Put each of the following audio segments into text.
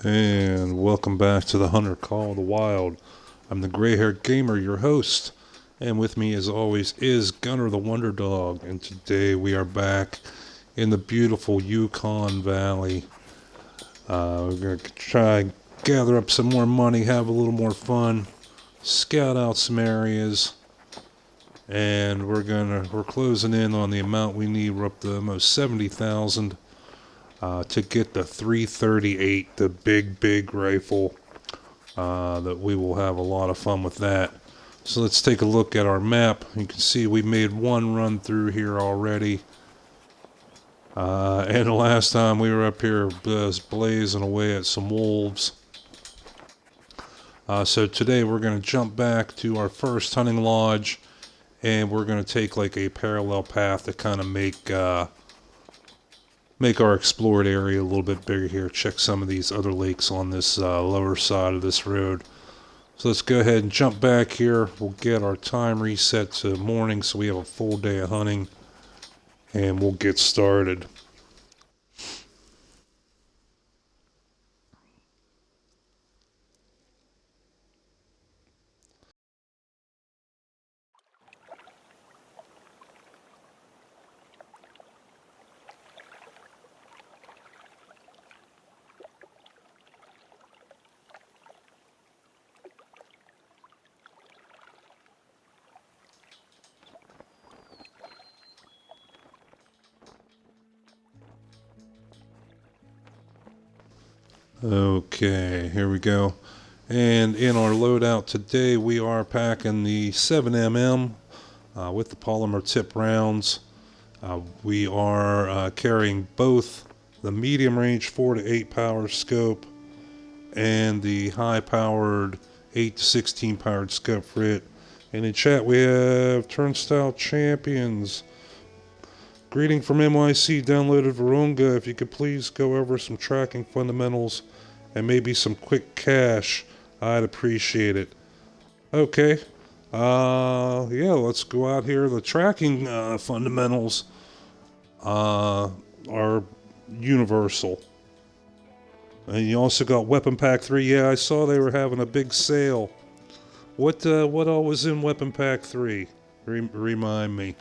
And welcome back to the Hunter Call of the Wild. I'm the gray-haired gamer, your host, and with me as always is Gunner the Wonder Dog. And today we are back in the beautiful Yukon Valley. We're going to try and gather up some more money, have a little more fun, scout out some areas, and we're closing in on the amount we need. We're up to almost 70,000. To get the 338, the big rifle, that we will have a lot of fun with that. So let's take a look at our map. You can see we made one run through here already. And the last time we were up here just blazing away at some wolves. So today we're going to jump back to our first hunting lodge, and we're going to take like a parallel path to kind of make our explored area a little bit bigger here. Check some of these other lakes on this lower side of this road. So let's go ahead and jump back here. We'll get our time reset to morning so we have a full day of hunting, and we'll get started. Okay, here we go. And in our loadout today, we are packing the 7mm with the polymer tip rounds. We are carrying both the medium range 4 to 8 power scope and the high powered 8 to 16 powered scope for it. And in chat, we have Turnstile Champions. Greeting from NYC, downloaded Virunga. If you could please go over some tracking fundamentals and maybe some quick cash, I'd appreciate it. Okay. Yeah, let's go out here. The tracking fundamentals are universal. And you also got Weapon Pack 3. Yeah, I saw they were having a big sale. What all was in Weapon Pack 3? Remind me.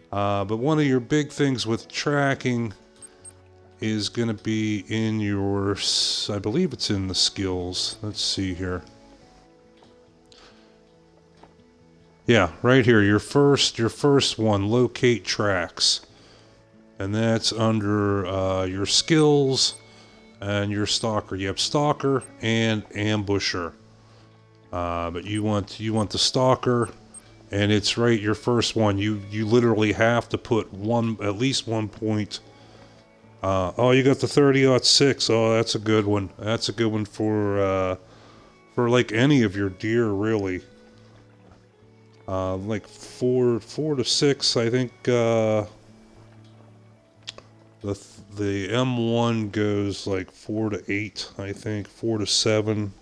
But one of your big things with tracking is going to be in your, I believe it's in the skills. Let's see here. Yeah, right here, your first one, locate tracks. And that's under your skills and your stalker. You have stalker and ambusher. But you want the stalker. And it's right, your first one. You literally have to put at least 1 point. Oh, you got the 30-06. Oh, that's a good one. That's a good one for like any of your deer, really. Like 4 to 6, I think. The M1 goes like 4 to 8, I think. 4 to 7.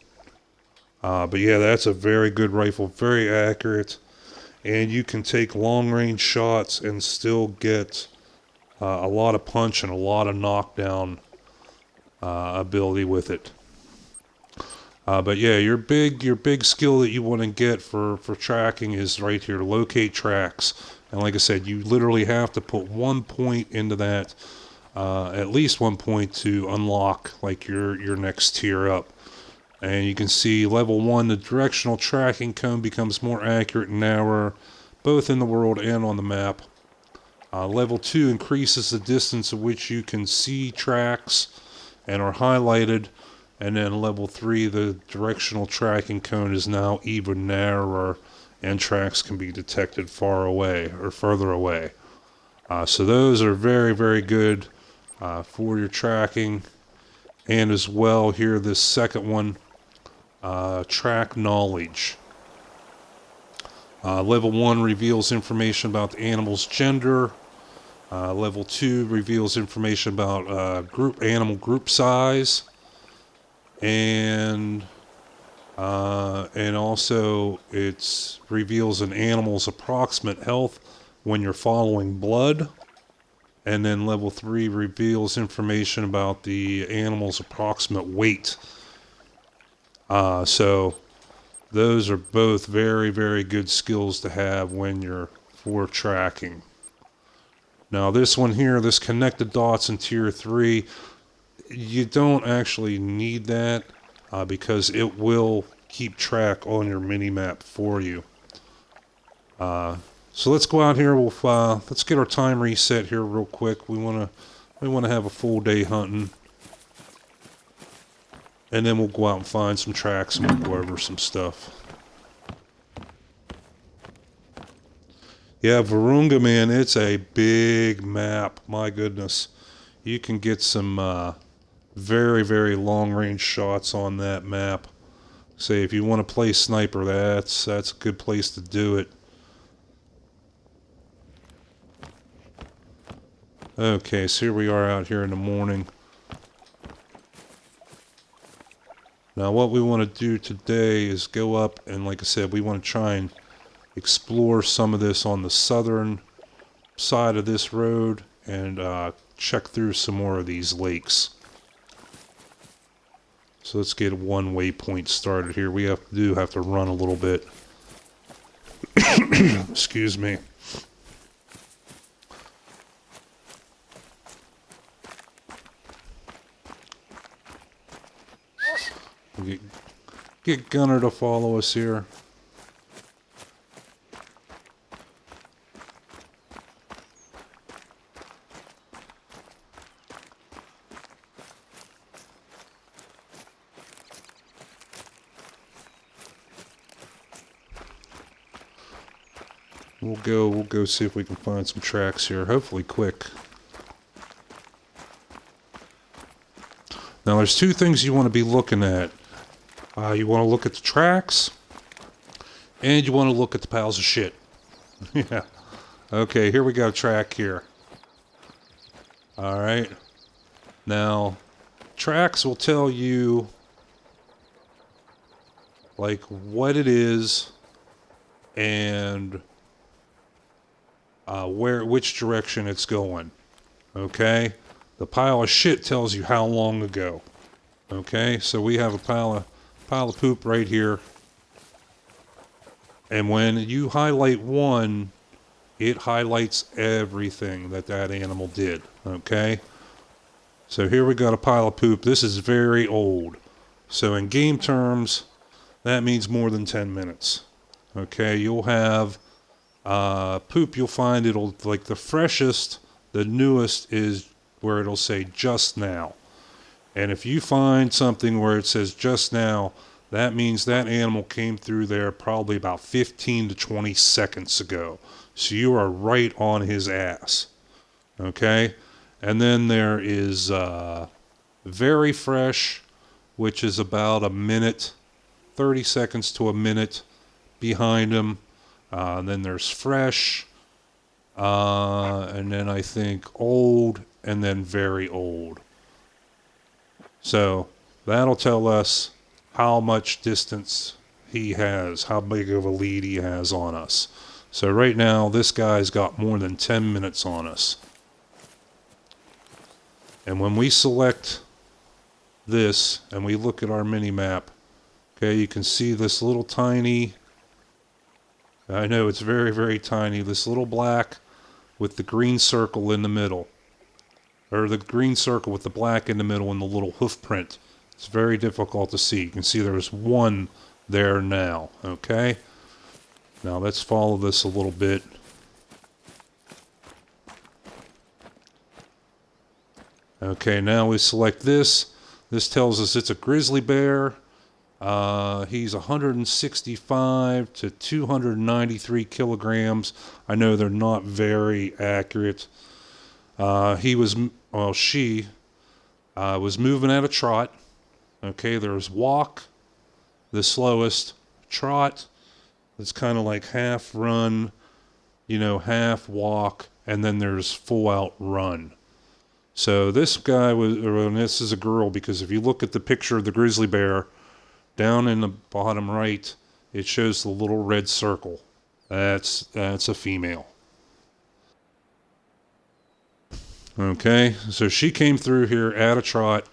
But yeah, that's a very good rifle, very accurate. And you can take long-range shots and still get a lot of punch and a lot of knockdown ability with it. But yeah, your big skill that you want to get for tracking is right here, locate tracks. And like I said, you literally have to put 1 point into that, at least 1 point to unlock like your next tier up. And you can see level 1, the directional tracking cone becomes more accurate and narrower, both in the world and on the map. Level 2 increases the distance at which you can see tracks and are highlighted. And then level 3, the directional tracking cone is now even narrower, and tracks can be detected far away or further away. So those are very good for your tracking. And as well here, this second one, track knowledge. Level 1 reveals information about the animal's gender. Level 2 reveals information about animal group size. And also it reveals an animal's approximate health when you're following blood. And then level 3 reveals information about the animal's approximate weight. So those are both very, very good skills to have when you're for tracking. Now this one here, this connected dots in tier 3, you don't actually need that because it will keep track on your mini-map for you. So let's go out here. Let's get our time reset here real quick. We wanna have a full day hunting, and then we'll go out and find some tracks and we'll go over some stuff. Yeah, Virunga, man, it's a big map. My goodness, you can get some very, very long-range shots on that map. Say if you want to play sniper, that's a good place to do it. Okay, so here we are out here in the morning. Now what we want to do today is go up and, like I said, we want to try and explore some of this on the southern side of this road and check through some more of these lakes. So let's get one waypoint started here. We have to run a little bit. Excuse me. Get Gunner to follow us here. We'll go see if we can find some tracks here, hopefully quick. Now there's two things you want to be looking at. You want to look at the tracks, and you want to look at the piles of shit. Yeah. Okay, here we got a track here. Alright. Now, tracks will tell you, like, what it is, and which direction it's going. Okay? The pile of shit tells you how long ago. Okay? So we have a pile of poop right here. And when you highlight one, it highlights everything that animal did. Okay? So here we got a pile of poop. This is very old. So in game terms, that means more than 10 minutes. Okay? You'll have poop, you'll find it'll, like, the freshest, the newest is where it'll say just now. And if you find something where it says just now, that means that animal came through there probably about 15 to 20 seconds ago. So you are right on his ass. Okay? And then there is very fresh, which is about a minute, 30 seconds to a minute behind him. Then there's fresh, and then I think old, and then very old. So that'll tell us how much distance he has, how big of a lead he has on us. So right now, this guy's got more than 10 minutes on us. And when we select this, and we look at our mini-map, okay, you can see this little tiny, I know it's very, very tiny, this little black with the green circle in the middle. Or the green circle with the black in the middle and the little hoof print. It's very difficult to see. You can see there's one there now, okay? Now let's follow this a little bit. Okay, now we select this. This tells us it's a grizzly bear. He's 165 to 293 kilograms. I know they're not very accurate. She was moving at a trot. Okay, there's walk, the slowest, trot. It's kind of like half run, half walk, and then there's full out run. So this guy and this is a girl, because if you look at the picture of the grizzly bear, down in the bottom right, it shows the little red circle. That's a female. Okay, so she came through here at a trot,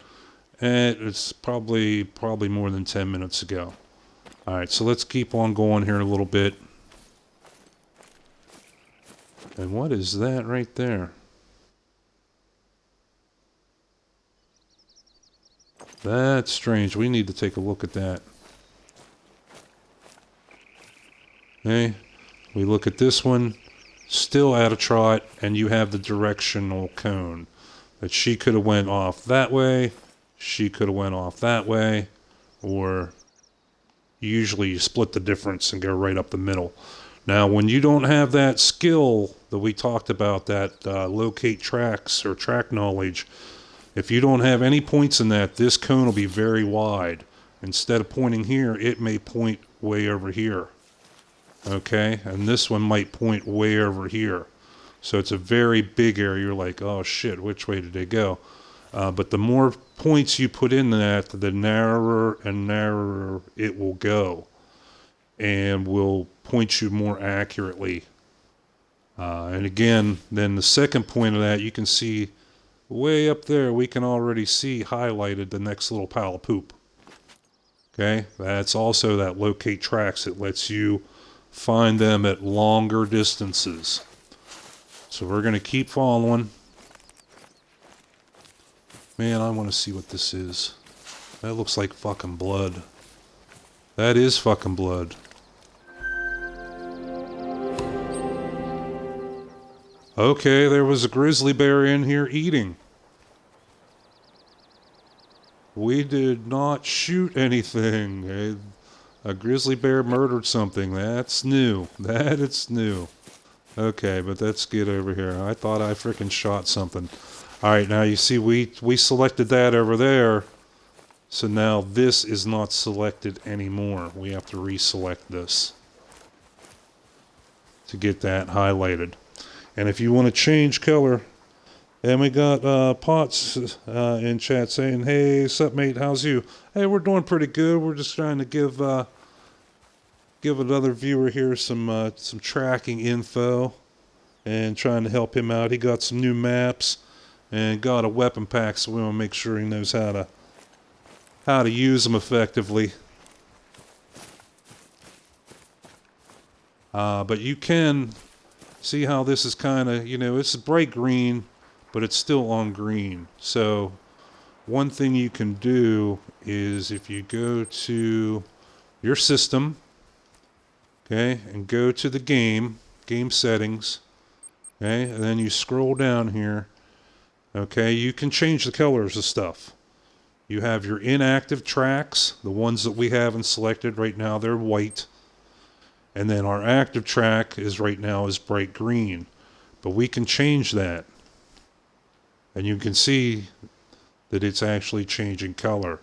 and it's probably more than 10 minutes ago. All right, so let's keep on going here a little bit. And what is that right there? That's strange. We need to take a look at that. Okay, we look at this one, still at a trot, and you have the directional cone. That she could have went off that way, she could have went off that way, or usually you split the difference and go right up the middle. Now, when you don't have that skill that we talked about, that locate tracks or track knowledge, if you don't have any points in that, this cone will be very wide. Instead of pointing here, it may point way over here. Okay? And this one might point way over here. So it's a very big area. You're like, oh shit, which way did they go? But the more points you put in that, the narrower and narrower it will go. And will point you more accurately. And again, then the second point of that, you can see way up there, we can already see highlighted the next little pile of poop. Okay, that's also that locate tracks. It lets you find them at longer distances. So we're going to keep following. Man, I want to see what this is. That looks like fucking blood. That is fucking blood. Okay, there was a grizzly bear in here eating. We did not shoot anything. A grizzly bear murdered something. That's new. That it's new. Okay, but let's get over here. I thought I freaking shot something. Alright, now you see we selected that over there. So now this is not selected anymore. We have to reselect this to get that highlighted. And if you want to change color, and we got Potts in chat saying, "Hey, sup mate, how's you?" Hey, we're doing pretty good. We're just trying to give another viewer here some tracking info, and trying to help him out. He got some new maps and got a weapon pack, so we want to make sure he knows how to use them effectively. But you can see how this is kind of, it's bright green, but it's still on green. So one thing you can do is if you go to your system, okay, and go to the game settings, okay, and then you scroll down here, okay, you can change the colors of stuff. You have your inactive tracks, the ones that we haven't selected right now, they're white. And then our active track is right now is bright green. But we can change that. And you can see that it's actually changing color.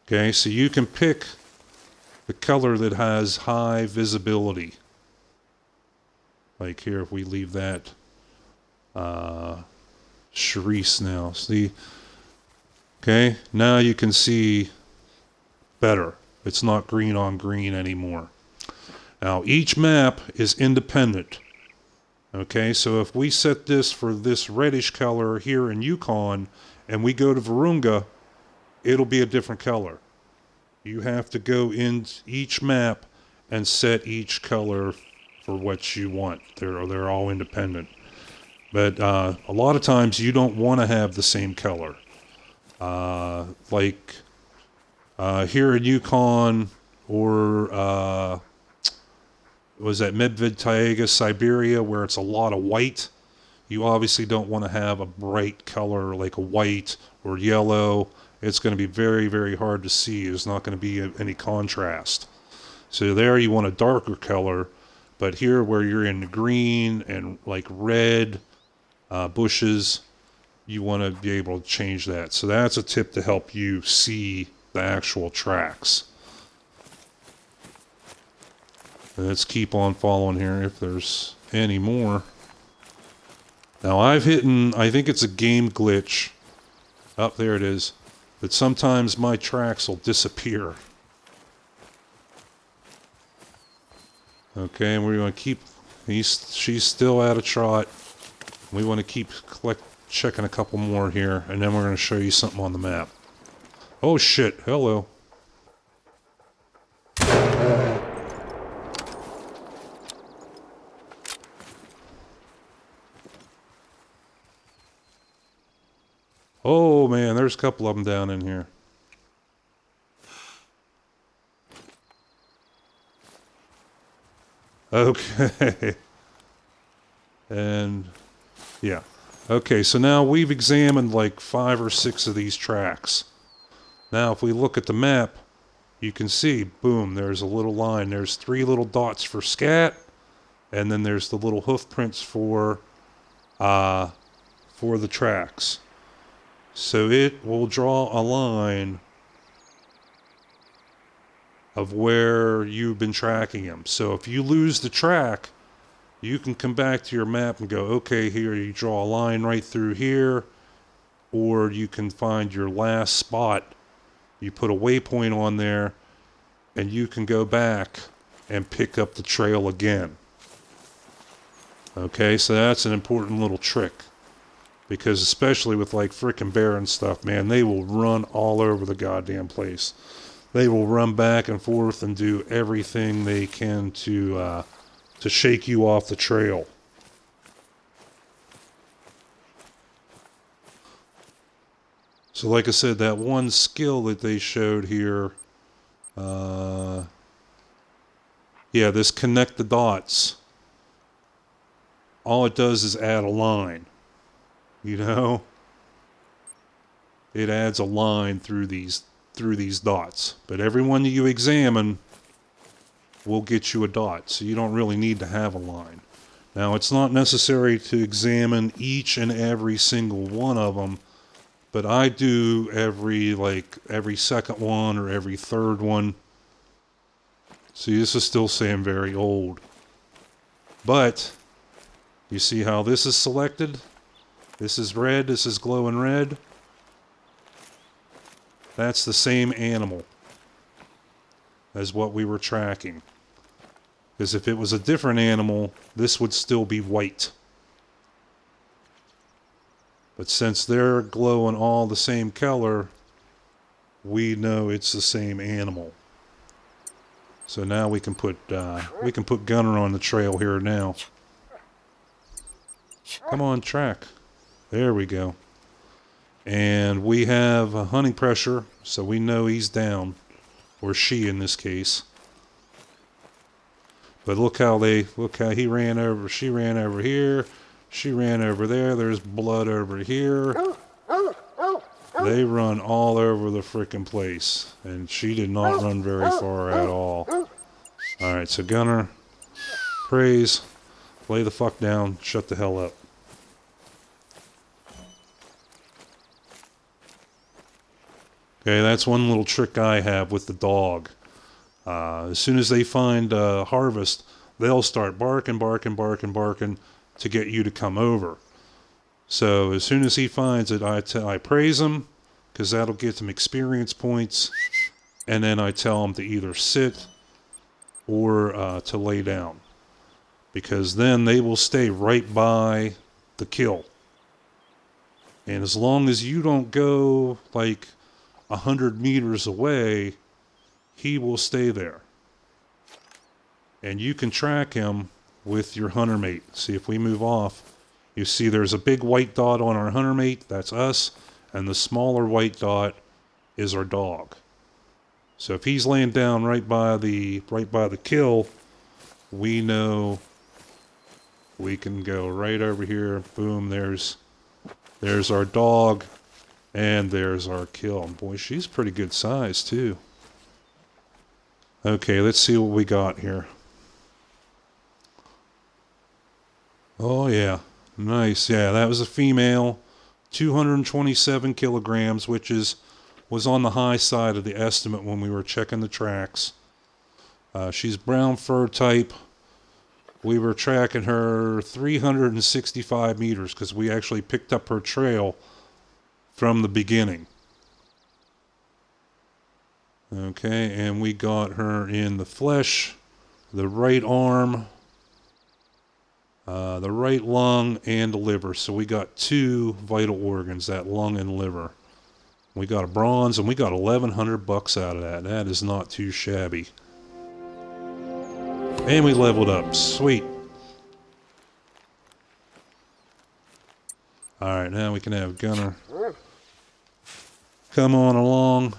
Okay, so you can pick the color that has high visibility. Like here, if we leave that Charisse now. See? Okay, now you can see better. It's not green on green anymore. Now, each map is independent. Okay, so if we set this for this reddish color here in Yukon, and we go to Virunga, it'll be a different color. You have to go in each map and set each color for what you want. They're all independent. But a lot of times you don't want to have the same color. Like here in Yukon, or was that Medved Taiga, Siberia, where it's a lot of white. You obviously don't want to have a bright color like a white or yellow. It's going to be very, very hard to see. There's not going to be any contrast. So there you want a darker color, but here where you're in green and like red bushes, you want to be able to change that. So that's a tip to help you see the actual tracks. Let's keep on following here if there's any more. Now I've I think it's a game glitch. Oh, there it is. That sometimes my tracks will disappear. Okay, and we're going to keep... she's still at a trot. We want to keep checking a couple more here, and then we're going to show you something on the map. Oh shit, hello. Oh man, there's a couple of them down in here. Okay. And yeah. Okay, so now we've examined like 5 or 6 of these tracks. Now if we look at the map, you can see, boom, there's a little line. There's 3 little dots for scat, and then there's the little hoof prints for the tracks. So it will draw a line of where you've been tracking him. So if you lose the track, you can come back to your map and go, okay, here you draw a line right through here, or you can find your last spot. You put a waypoint on there, and you can go back and pick up the trail again. Okay, so that's an important little trick. Because especially with like frickin' bear and stuff, man, they will run all over the goddamn place. They will run back and forth and do everything they can to shake you off the trail. So like I said, that one skill that they showed here, yeah, this connect the dots. All it does is add a line. You know? It adds a line through these dots. But every one that you examine will get you a dot. So you don't really need to have a line. Now, it's not necessary to examine each and every single one of them, but I do every second one or every third one. See, this is still saying very old. But you see how this is selected? This is red, this is glowing red. That's the same animal as what we were tracking. Because if it was a different animal, this would still be white. But since they're glowing all the same color, we know it's the same animal. So now we can put Gunner on the trail here now. Come on, track. There we go. And we have a hunting pressure, so we know he's down. Or she in this case. But look how he ran over, she ran over here, she ran over there, there's blood over here. They run all over the frickin' place. And she did not run very far at all. Alright, so Gunner, praise, lay the fuck down, shut the hell up. Okay, that's one little trick I have with the dog. As soon as they find harvest, they'll start barking to get you to come over. So as soon as he finds it, I praise him, because that'll get him experience points, and then I tell him to either sit or to lay down, because then they will stay right by the kill. And as long as you don't go like 100 meters away, he will stay there. And you can track him with your hunter mate. See, if we move off, you see there's a big white dot on our hunter mate, that's us, and the smaller white dot is our dog. So if he's laying down right by the kill, we know we can go right over here. Boom, there's our dog. And there's our kill. And boy, she's pretty good size, too. Okay, let's see what we got here. Oh, yeah. Nice. Yeah, that was a female. 227 kilograms, which was on the high side of the estimate when we were checking the tracks. She's brown fur type. We were tracking her 365 meters because we actually picked up her trail from the beginning. Okay, and we got her in the flesh, the right arm. The right lung and the liver. So we got two vital organs, that lung and liver. We got a bronze, and we got $1,100 out of that. That is not too shabby. And we leveled up. Sweet. Alright, now we can have Gunner. Come on along.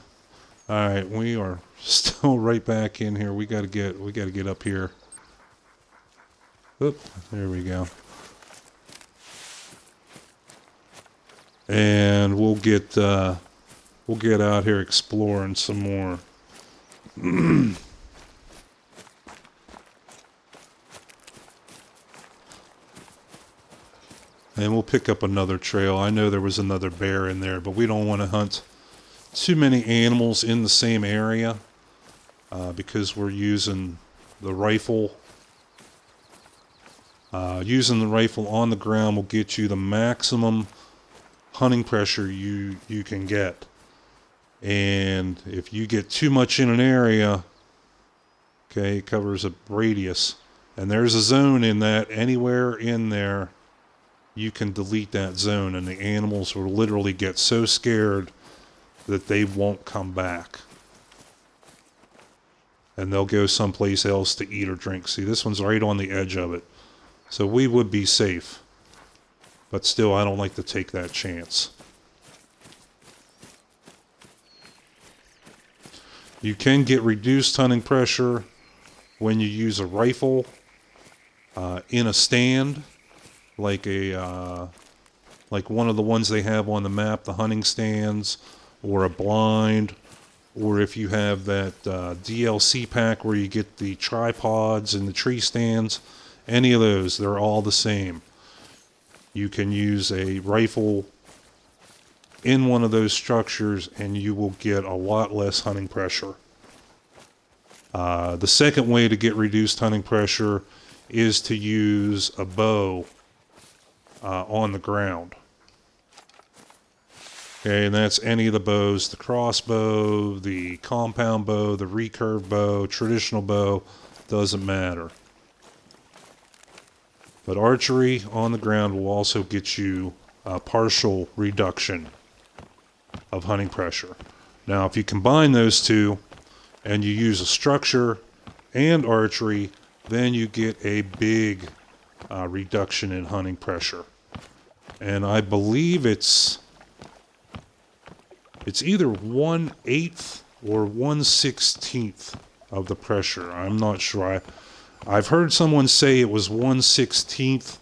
Alright, we are still right back in here. We gotta get up here. Oop, there we go. And we'll get out here exploring some more. And we'll pick up another trail. I know there was another bear in there, but we don't want to hunt too many animals in the same area because we're using the rifle. Using the rifle on the ground will get you the maximum hunting pressure you can get. And if you get too much in an area, okay, it covers a radius, and there's a zone in that, anywhere in there, you can delete that zone, and the animals will literally get so scared that they won't come back. And they'll go someplace else to eat or drink. See, this one's right on the edge of it. So we would be safe. But still, I don't like to take that chance. You can get reduced hunting pressure when you use a rifle in a stand. Like like one of the ones they have on the map, the hunting stands, or a blind, or if you have that DLC pack where you get the tripods and the tree stands, any of those, they're all the same. You can use a rifle in one of those structures and you will get a lot less hunting pressure. The second way to get reduced hunting pressure is to use a bow on the ground. Okay, and that's any of the bows, the crossbow, the compound bow, the recurve bow, traditional bow, doesn't matter. But archery on the ground will also get you a partial reduction of hunting pressure. Now, if you combine those two and you use a structure and archery, then you get a big reduction in hunting pressure. And I believe it's either 1/8 or 1/16 of the pressure. I'm not sure. I've heard someone say it was 1/16,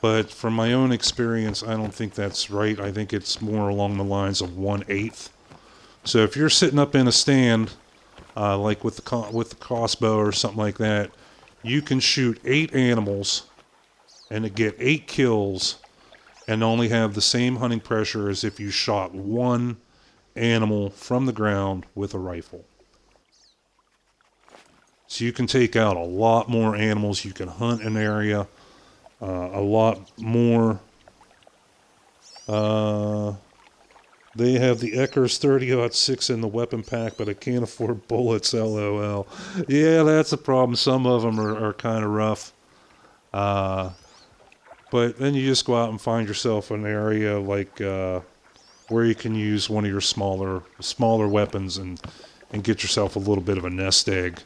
but from my own experience, I don't think that's right. I think it's more along the lines of 1/8. So if you're sitting up in a stand, like with the crossbow or something like that, you can shoot 8 animals and to get 8 kills and only have the same hunting pressure as if you shot one animal from the ground with a rifle. So you can take out a lot more animals. You can hunt an area a lot more. They have the Eckers 30-06 in the weapon pack, but I can't afford bullets, LOL. Yeah, that's a problem. Some of them are kind of rough. But then you just go out and find yourself an area like where you can use one of your smaller weapons and get yourself a little bit of a nest egg.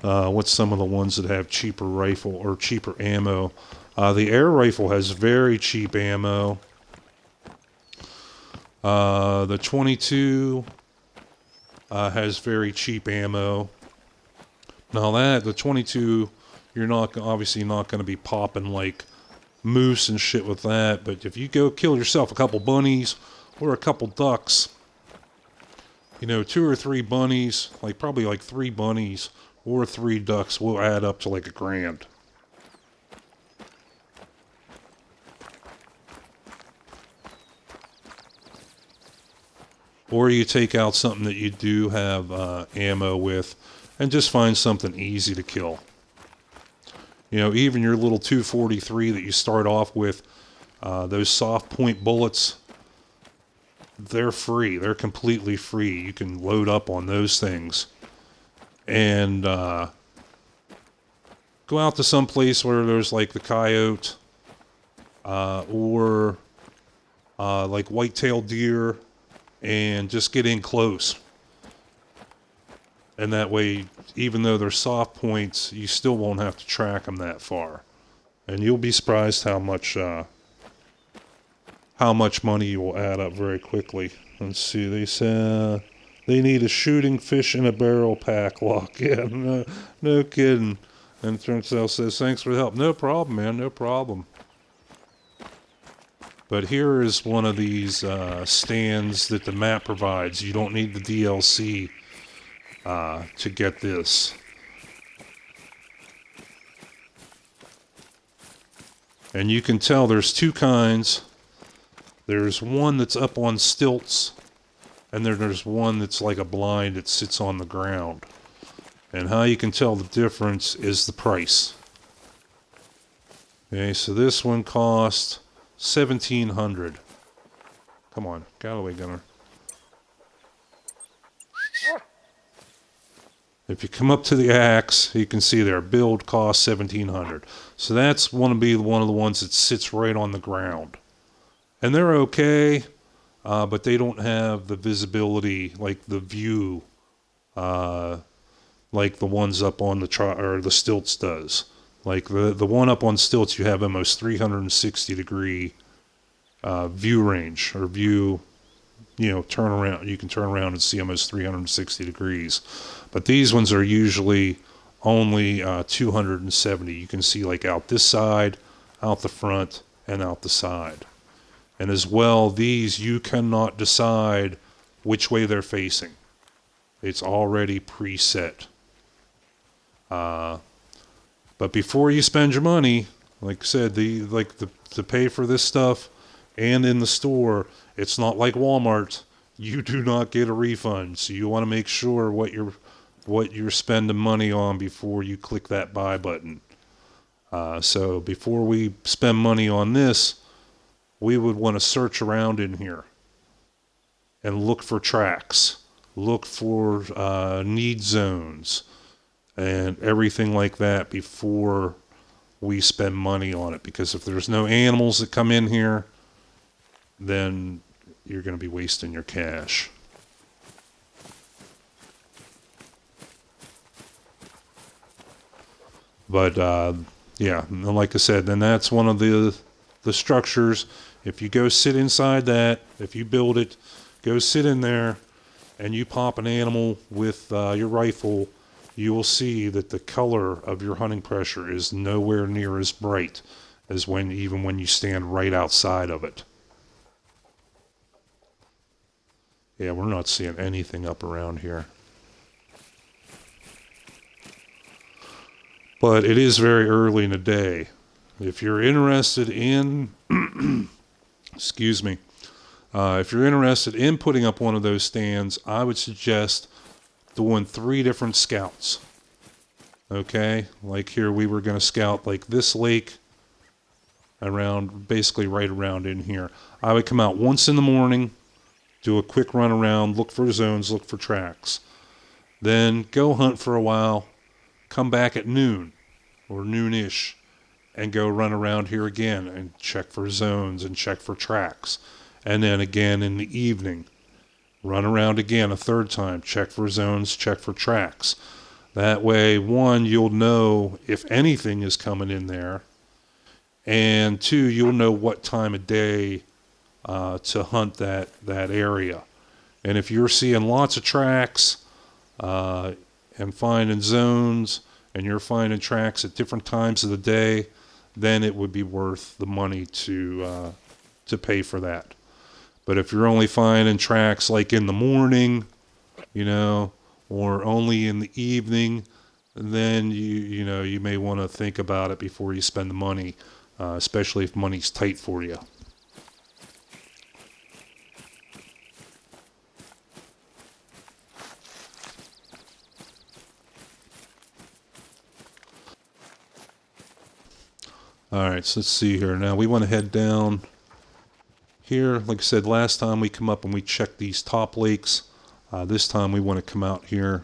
What's some of the ones that have cheaper rifle or cheaper ammo? The air rifle has very cheap ammo. The 22 has very cheap ammo. Now the 22, you're obviously not going to be popping like moose and shit with that. But if you go kill yourself a couple bunnies or a couple ducks, 2 or 3 bunnies, probably 3 bunnies or 3 ducks will add up to like $1,000. Or you take out something that you do have ammo with and just find something easy to kill. Even your little 243 that you start off with, those soft point bullets, they're free. They're completely free. You can load up on those things. and go out to some place where there's like the coyote or like white-tailed deer, and just get in close. And that way, even though they're soft points, you still won't have to track them that far. And you'll be surprised how much money you will add up very quickly. Let's see, they say they need a shooting fish in a barrel pack lock. Yeah, no kidding. And Turnstile says, thanks for the help. No problem, man, no problem. But here is one of these stands that the map provides. You don't need the DLC to get this. And you can tell there's two kinds. There's one that's up on stilts, and then there's one that's like a blind that sits on the ground. And how you can tell the difference is the price. Okay, so this one cost $1,700. Come on, get out of the way, Gunner. If you come up to the axe, you can see their build cost $1,700. So that's one of the ones that sits right on the ground. And they're okay, but they don't have the visibility, like the view, like the ones up on the stilts does. Like the one up on stilts, you have almost 360 degree view range, or view, turn around. You can turn around and see almost 360 degrees. But these ones are usually only 270. You can see like out this side, out the front, and out the side. And as well, these you cannot decide which way they're facing. It's already preset. But before you spend your money, like I said, to pay for this stuff and in the store, it's not like Walmart. You do not get a refund. So you want to make sure what you're spending money on before you click that buy button. So before we spend money on this, we would want to search around in here and look for tracks, look for need zones, and everything like that before we spend money on it. Because if there's no animals that come in here, then you're going to be wasting your cash. But yeah, like I said, then that's one of the structures. If you go sit inside that, if you build it, go sit in there, and you pop an animal with your rifle, you will see that the color of your hunting pressure is nowhere near as bright as even when you stand right outside of it. Yeah, we're not seeing anything up around here. But it is very early in the day. If you're interested in, excuse me, if you're interested in putting up one of those stands, I would suggest doing 3 different scouts. Okay, like here we were going to scout like this lake around, basically right around in here. I would come out once in the morning, do a quick run around, look for zones, look for tracks. Then go hunt for a while, come back at noon or noonish, and go run around here again and check for zones and check for tracks. And then again in the evening, run around again a third time, check for zones, check for tracks. That way, 1, you'll know if anything is coming in there, and 2, you'll know what time of day to hunt that area. And if you're seeing lots of tracks and finding zones, and you're finding tracks at different times of the day, then it would be worth the money to pay for that. But if you're only finding tracks like in the morning, or only in the evening, then you may want to think about it before you spend the money, especially if money's tight for you. Alright, so let's see here. Now we want to head down here. Like I said, last time we come up and we checked these top lakes. This time we want to come out here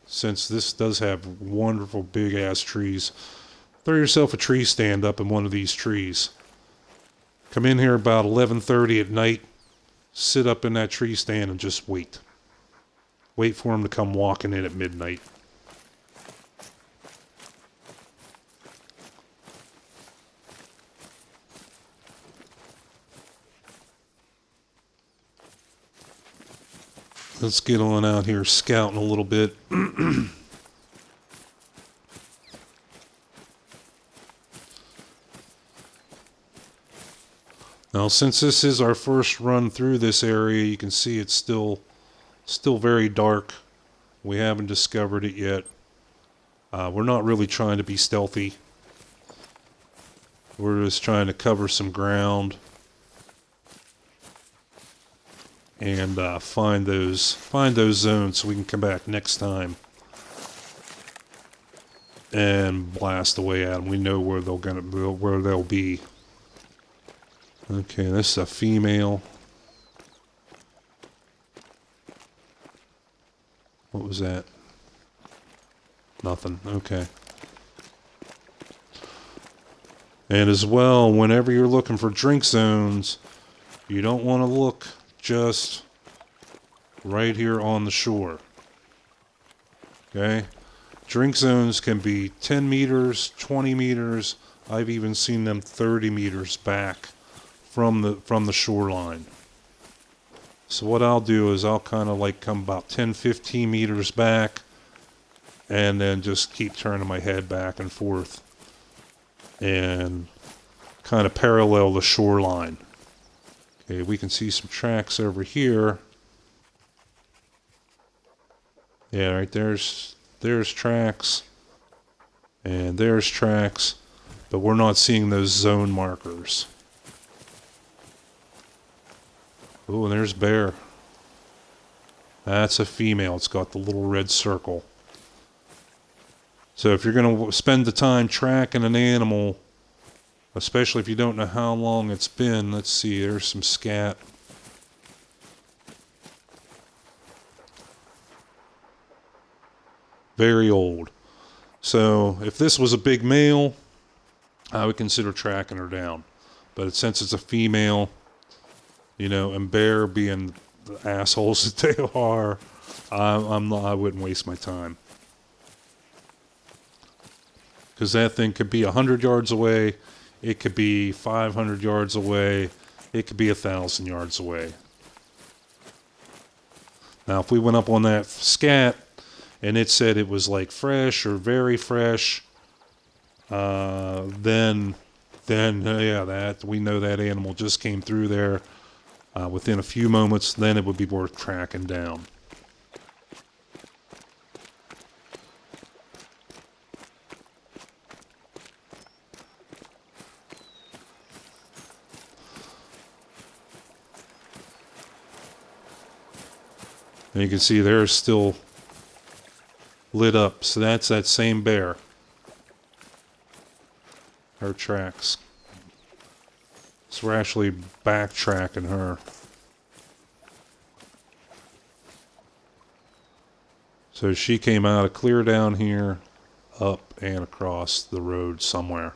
since this does have wonderful big ass trees, throw yourself a tree stand up in one of these trees. Come in here about 11:30 at night, sit up in that tree stand and just wait. Wait for them to come walking in at midnight. Let's get on out here scouting a little bit. Now, since this is our first run through this area, you can see it's still very dark. We haven't discovered it yet. We're not really trying to be stealthy. We're just trying to cover some ground and find those zones so we can come back next time and blast away at them. We know where they'll be. Okay, this is a female. What was that? Nothing. Okay. And as well, whenever you're looking for drink zones, you don't want to look just right here on the shore. Okay? Drink zones can be 10 meters, 20 meters. I've even seen them 30 meters back from the shoreline. So what I'll do is I'll kind of like come about 10, 15 meters back and then just keep turning my head back and forth and kind of parallel the shoreline. Okay, we can see some tracks over here. Yeah, right there's tracks and there's tracks, but we're not seeing those zone markers. Oh, and there's bear. That's a female. It's got the little red circle. So if you're going to spend the time tracking an animal, especially if you don't know how long it's been, let's see, there's some scat. Very old. So if this was a big male, I would consider tracking her down. But since it's a female, you know, and bear being the assholes that they are, I wouldn't waste my time. Because that thing could be 100 yards away, it could be 500 yards away, it could be 1,000 yards away. Now, if we went up on that scat and it said it was like fresh or very fresh, then yeah, that we know that animal just came through there. Within a few moments, then it would be worth tracking down. And you can see they're still lit up, so that's that same bear. Her tracks. So we're actually backtracking her. So she came out of clear down here, up and across the road somewhere.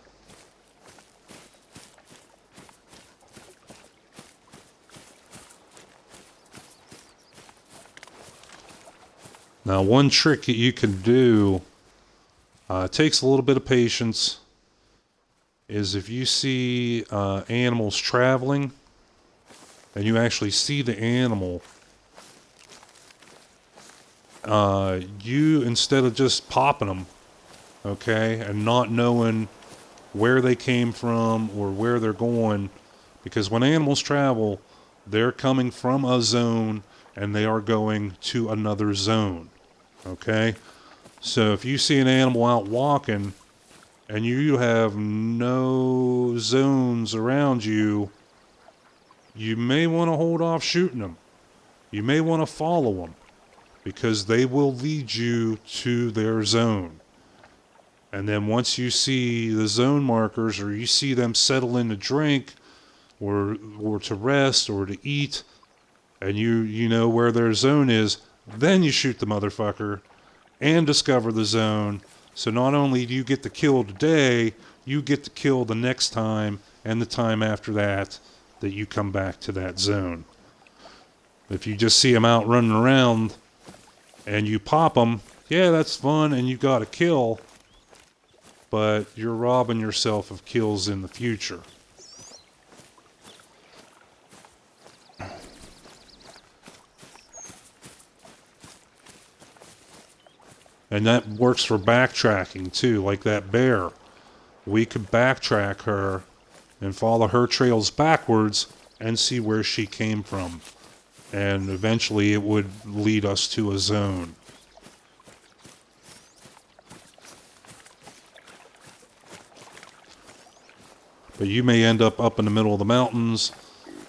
Now, one trick that you can do, it takes a little bit of patience, is if you see animals traveling and you actually see the animal, you, instead of just popping them, okay, and not knowing where they came from or where they're going, because when animals travel, they're coming from a zone and they are going to another zone, okay? So if you see an animal out walking and you have no zones around you, you may want to hold off shooting them. You may want to follow them, because they will lead you to their zone. And then once you see the zone markers, or you see them settle in to drink or to rest or to eat, and you know where their zone is, then you shoot the motherfucker and discover the zone. So not only do you get the kill today, you get to kill the next time and the time after that that you come back to that zone. If you just see them out running around and you pop them, yeah, that's fun and you got a kill, but you're robbing yourself of kills in the future. And that works for backtracking too, like that bear. We could backtrack her and follow her trails backwards and see where she came from. And eventually it would lead us to a zone. But you may end up in the middle of the mountains.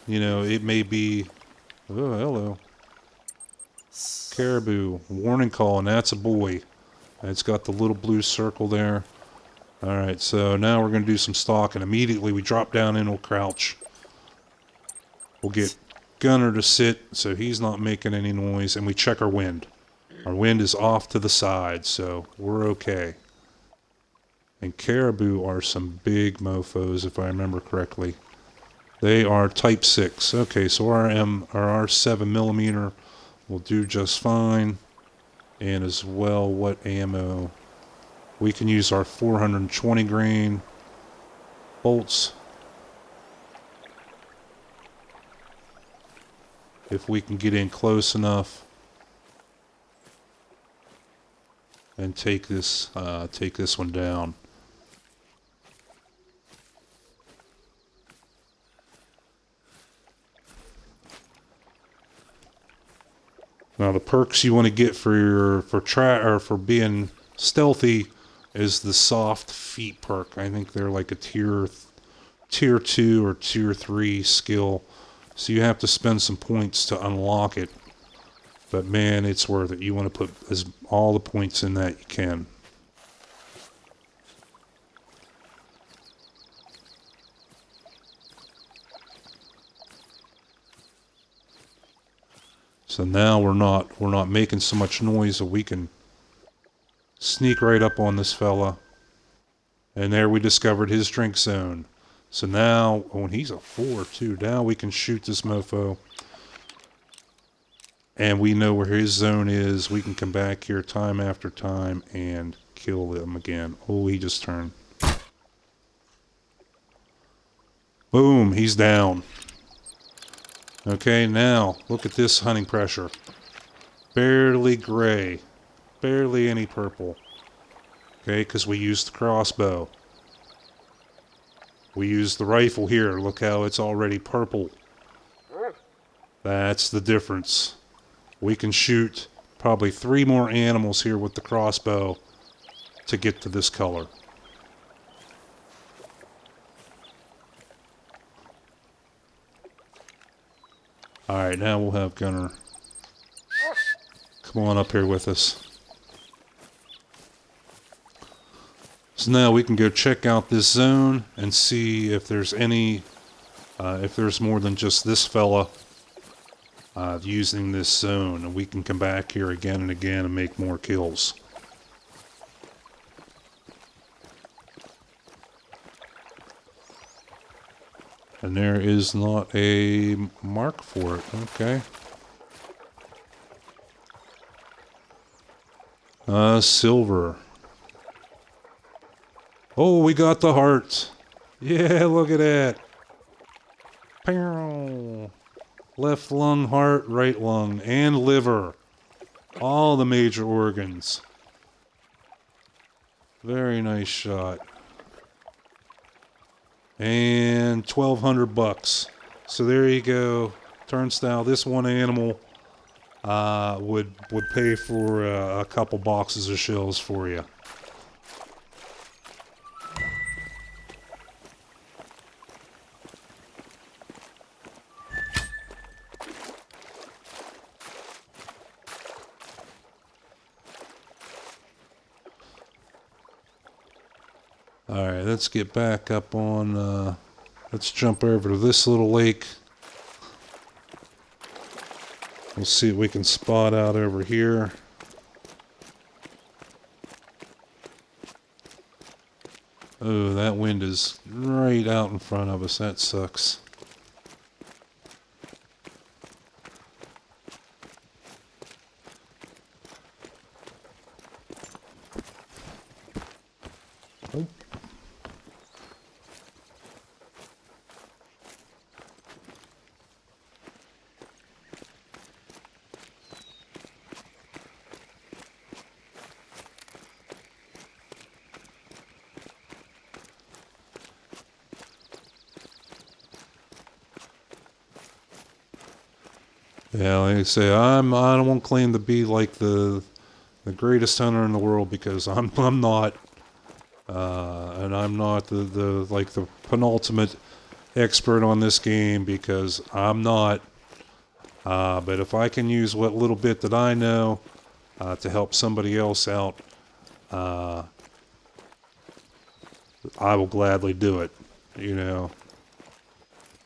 You know, it may be... Oh, hello. Caribou. Warning call, and that's a boy. It's got the little blue circle there. Alright, so now we're going to do some stalking. Immediately we drop down into a crouch. We'll get Gunner to sit so he's not making any noise, and we check our wind. Our wind is off to the side, so we're okay. And caribou are some big mofos, if I remember correctly. They are type 6. Okay, so our 7mm will do just fine. And as well, what ammo? We can use our 420 grain bolts. If we can get in close enough and take this one down. Now the perks you want to get for being stealthy is the soft feet perk. I think they're like a tier 2 or tier 3 skill. So you have to spend some points to unlock it. But man, it's worth it. You want to put all the points in that you can. So now we're not making so much noise that we can sneak right up on this fella. And there we discovered his drink zone. So now, oh, and he's a 4 too. Now we can shoot this mofo. And we know where his zone is. We can come back here time after time and kill him again. Oh, he just turned. Boom, he's down. Okay, now, look at this hunting pressure. Barely gray. Barely any purple. Okay, because we used the crossbow. We used the rifle here. Look how it's already purple. That's the difference. We can shoot probably 3 more animals here with the crossbow to get to this color. Alright, now we'll have Gunner. Come on up here with us. So now we can go check out this zone and see if there's any, if there's more than just this fella using this zone. And we can come back here again and again and make more kills. And there is not a mark for it. Okay. Silver. Oh, we got the heart. Yeah, look at that. Pow. Left lung, heart, right lung, and liver. All the major organs. Very nice shot. And 1,200 bucks. So there you go. Turnstile. This one animal would pay for a couple boxes of shells for you. Alright, let's get back up on, let's jump over to this little lake. We'll see what we can spot out over here. Oh, that wind is right out in front of us. That sucks. Oh. Yeah, like I say, I don't claim to be like the greatest hunter in the world because I'm not, and I'm not the like the penultimate expert on this game because I'm not. But if I can use what little bit that I know to help somebody else out, uh, I will gladly do it. You know,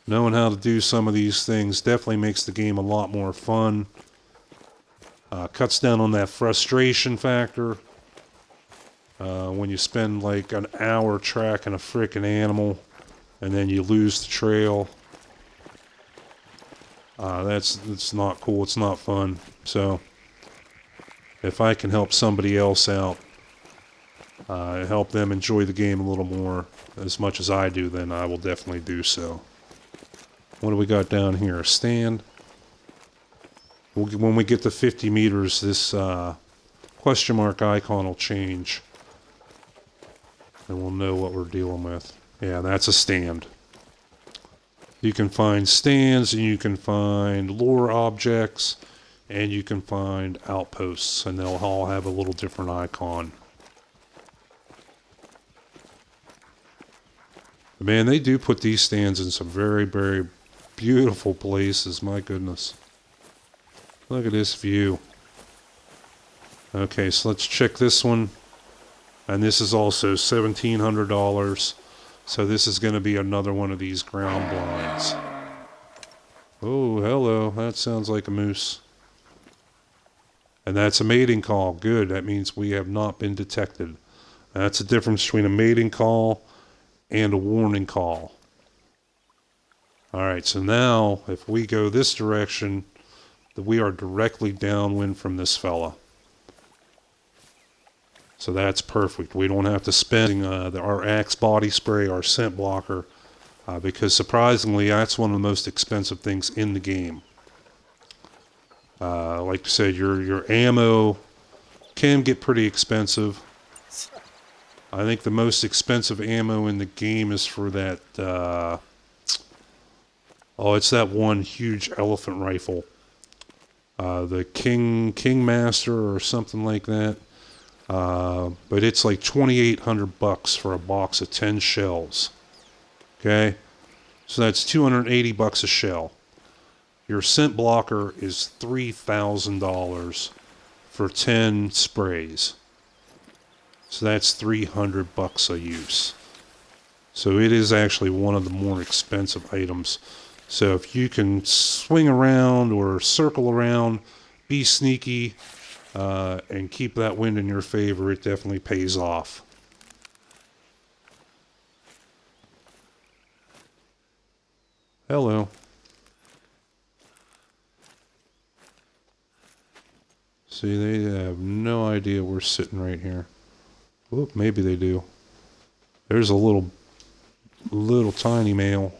knowing how to do some of these things definitely makes the game a lot more fun. Cuts down on that frustration factor. When you spend like an hour tracking a frickin' animal and then you lose the trail, that's not cool. It's not fun. So if I can help somebody else out, help them enjoy the game a little more as much as I do, then I will definitely do so. What do we got down here? A stand. When we get to 50 meters, this question mark icon will change. And we'll know what we're dealing with. Yeah, that's a stand. You can find stands, and you can find lure objects, and you can find outposts, and they'll all have a little different icon. But man, they do put these stands in some very, very beautiful places. My goodness. Look at this view. Okay, so let's check this one. And this is also $1,700. So this is going to be another one of these ground blinds. Oh, hello. That sounds like a moose. And that's a mating call. Good. That means we have not been detected. That's the difference between a mating call and a warning call. All right, so now if we go this direction, we are directly downwind from this fella. So that's perfect. We don't have to spend our Axe body spray, our scent blocker, because surprisingly, that's one of the most expensive things in the game. Like I said, your ammo can get pretty expensive. I think the most expensive ammo in the game is for that. It's that one huge elephant rifle, the King Master or something like that. But it's like $2,800 for a box of 10 shells. Okay, so that's $280 a shell. Your scent blocker is $3,000 for 10 sprays. So that's $300 a use. So it is actually one of the more expensive items. So if you can swing around or circle around, be sneaky, and keep that wind in your favor, it definitely pays off. Hello. See, they have no idea we're sitting right here. Whoop, maybe they do. There's a little tiny male.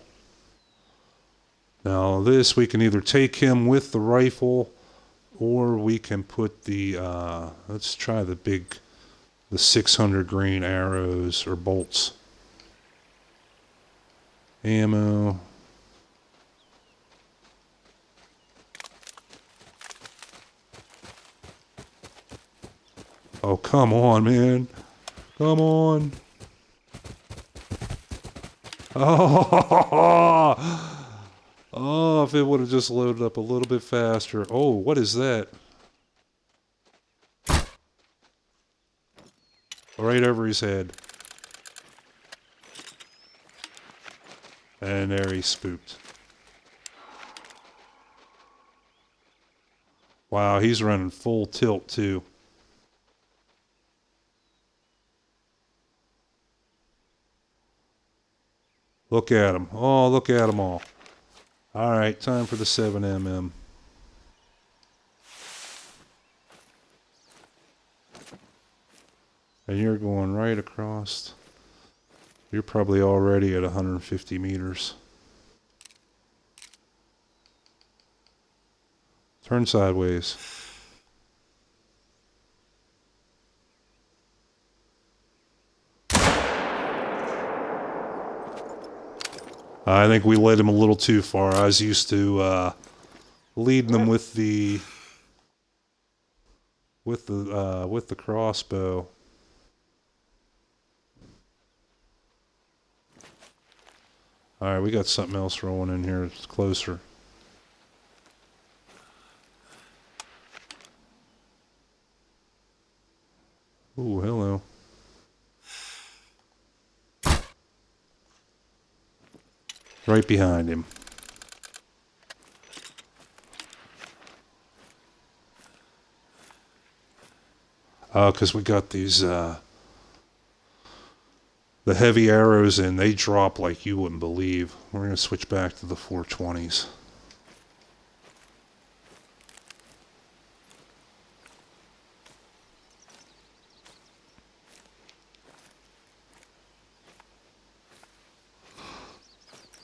Now this, we can either take him with the rifle, or we can put the, let's try the 600 grain arrows or bolts. Ammo. Oh, come on, man. Come on. Oh, oh, if it would have just loaded up a little bit faster. Oh, what is that? Right over his head. And there he spooked. Wow, he's running full tilt too. Look at them. Oh, look at them all. All right, time for the 7mm. And you're going right across. You're probably already at 150 meters. Turn sideways. I think we led him a little too far. I was used to leading them with the crossbow. All right, we got something else rolling in here. It's closer. Ooh, hello. Right behind him. Because we got these, the heavy arrows in, they drop like you wouldn't believe. We're going to switch back to the 420s.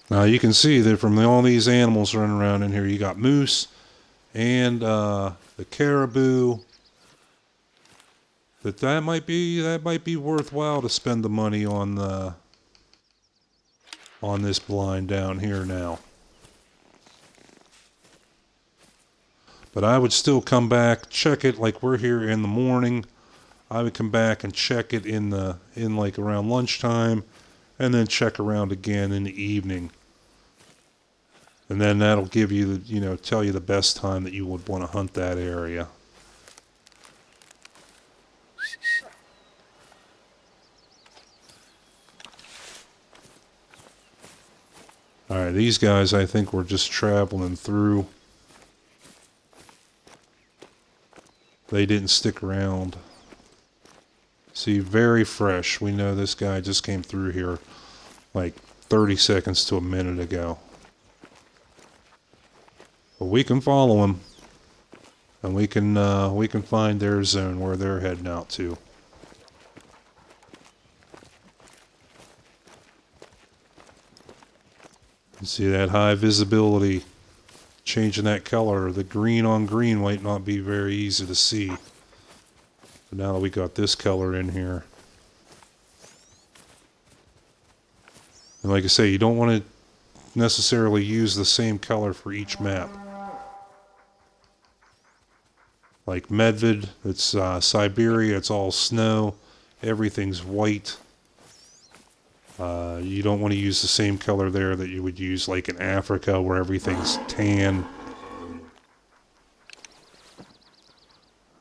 Now you can see that from all these animals running around in here, you got moose and the caribou. That might be worthwhile to spend the money on this blind down here now. But I would still come back, check it like we're here in the morning. I would come back and check it in like around lunchtime, and then check around again in the evening. And then that'll give you tell you the best time that you would want to hunt that area. Alright, these guys I think we're just traveling through. They didn't stick around. See, very fresh. We know this guy just came through here like 30 seconds to a minute ago. But we can follow him. And we can find their zone where they're heading out to. You see that high visibility, changing that color. The green on green might not be very easy to see. But now that we got this color in here. And like I say, you don't want to necessarily use the same color for each map. Like Medved, it's Siberia, it's all snow. Everything's white. You don't want to use the same color there that you would use like in Africa where everything's tan.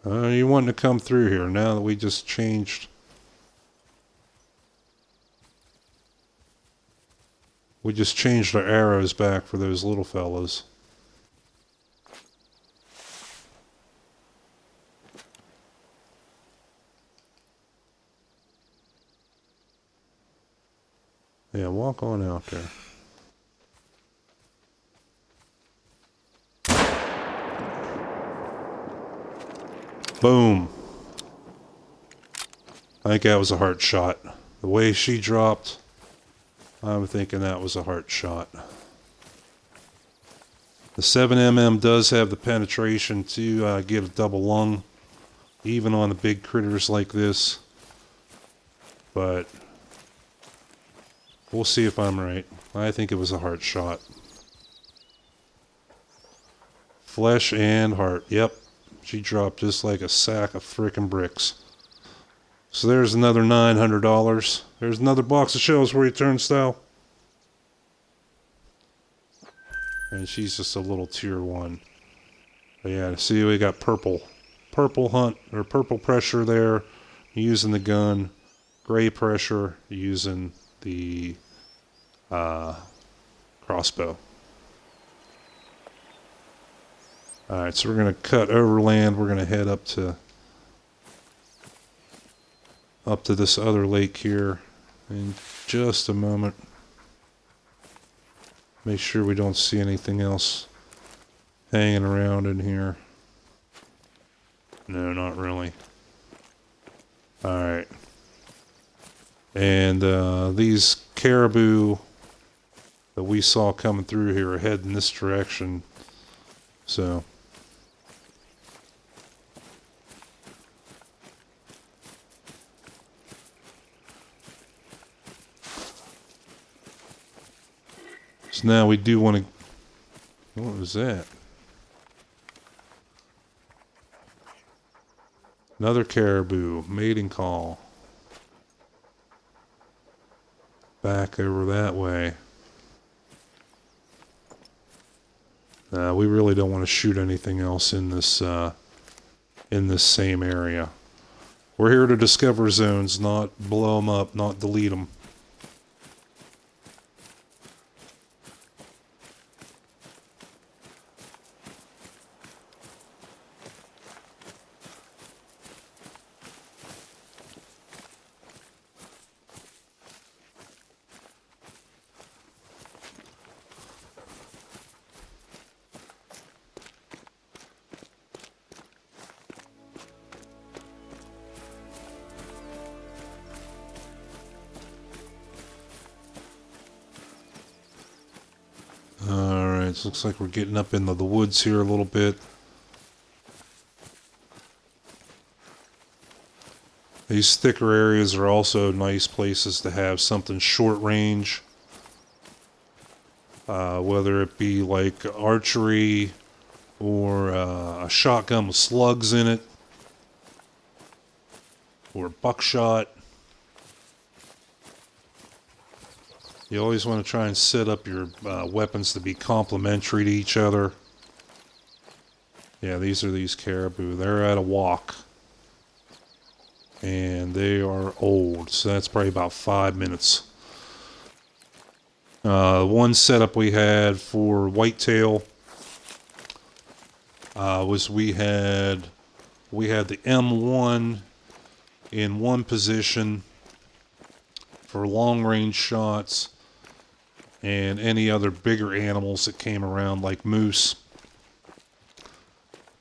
You want to come through here now that we just changed. We just changed our arrows back for those little fellas. Yeah, walk on out there. Boom. I think that was a heart shot. The way she dropped, I'm thinking that was a heart shot. The 7mm does have the penetration to get a double lung, even on the big critters like this. But we'll see if I'm right. I think it was a heart shot. Flesh and heart. Yep. She dropped just like a sack of frickin' bricks. So there's another $900. There's another box of shells for you, Turnstile. And she's just a little tier 1. But yeah, see we got purple hunt, or purple pressure there, using the gun. Gray pressure, using the crossbow. Alright, so we're going to cut overland. We're going to head up to this other lake here in just a moment. Make sure we don't see anything else hanging around in here. No, not really. Alright. And these caribou that we saw coming through here are heading this direction. So now we do want to... What was that? Another caribou. Mating call. Back over that way. We really don't want to shoot anything else in this same area. We're here to discover zones, not blow them up, not delete them. Alright, so looks like we're getting up into the woods here a little bit. These thicker areas are also nice places to have something short range. Whether it be like archery or a shotgun with slugs in it. Or buckshot. You always want to try and set up your weapons to be complementary to each other. Yeah, these are these caribou. They're at a walk. And they are old, so that's probably about 5 minutes. One setup we had for whitetail was we had the M1 in one position for long range shots and any other bigger animals that came around like moose.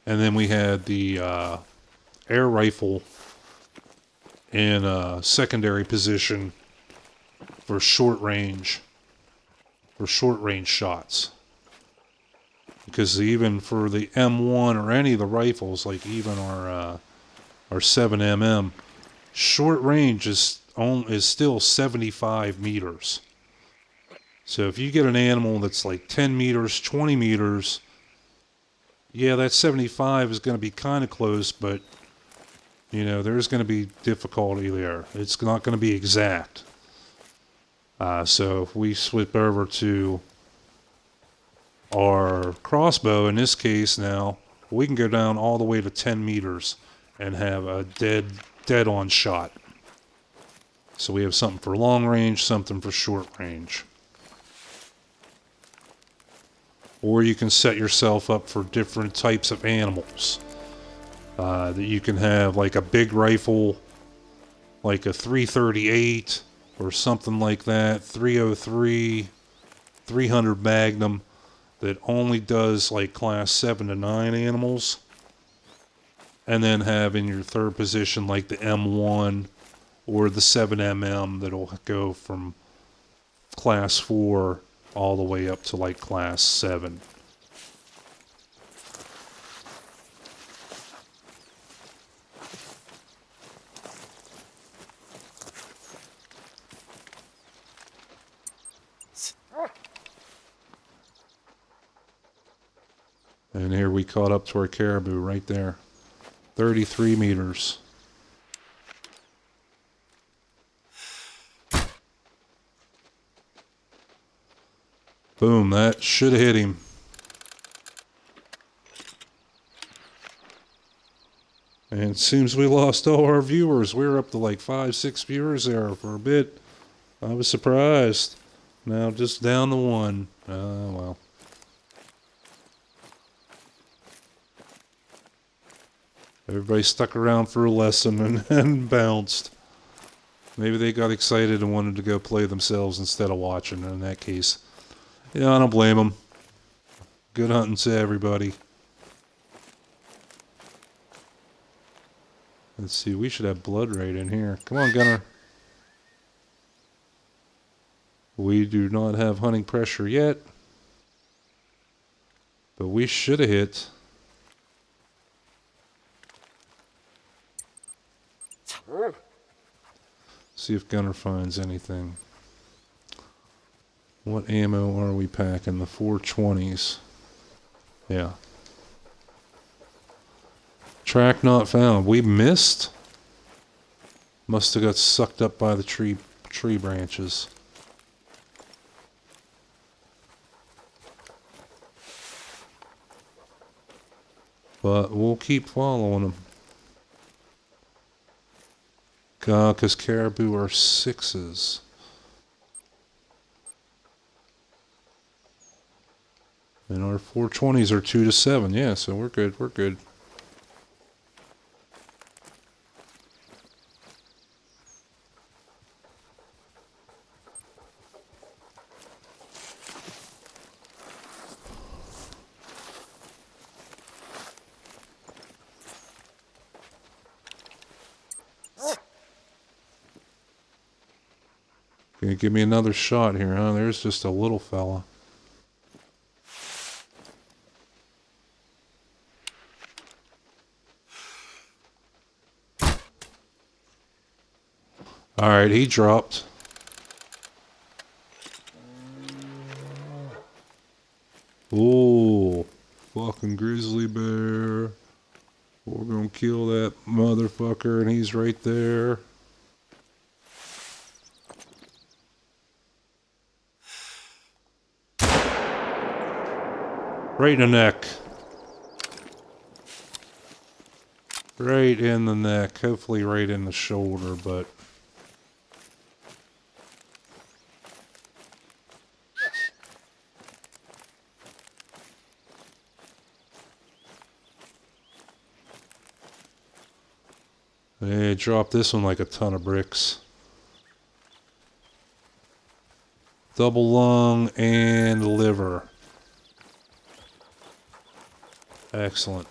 And then we had the air rifle in a secondary position for short range shots. Because even for the M1 or any of the rifles, like even our 7mm, short range is still 75 meters. So if you get an animal that's like 10 meters, 20 meters, yeah, that 75 is going to be kind of close, but you know, there's going to be difficulty there. It's not going to be exact. So if we switch over to our crossbow, in this case now, we can go down all the way to 10 meters and have a dead-on shot. So we have something for long range, something for short range. Or you can set yourself up for different types of animals. That you can have like a big rifle, like a 338 or something like that, 303, 300 Magnum, that only does like class 7 to 9 animals. And then have in your third position like the M1 or the 7mm that'll go from class 4 all the way up to like class 7. And here we caught up to our caribou right there. 33 meters. Boom, that should have hit him. And it seems we lost all our viewers. We were up to like 5-6 viewers there for a bit. I was surprised. Now just down to 1. Well. Everybody stuck around for a lesson and bounced. Maybe they got excited and wanted to go play themselves instead of watching. In that case, Yeah, I don't blame him. Good hunting to everybody. Let's see, we should have blood right in here. Come on, Gunner. We do not have hunting pressure yet, but we should have hit. See if Gunner finds anything. What ammo are we packing? The 420s. Yeah. Track not found. We missed? Must have got sucked up by the tree branches. But we'll keep following them. Because caribou are 6s. And our 420s are 2 to 7. Yeah, so we're good. We're good. Okay, give me another shot here, huh? There's just a little fella. Alright, he dropped. Oh, fucking grizzly bear. We're gonna kill that motherfucker, and he's right there. Right in the neck. Right in the neck. Hopefully right in the shoulder, but... They dropped this one like a ton of bricks. Double lung and liver. Excellent.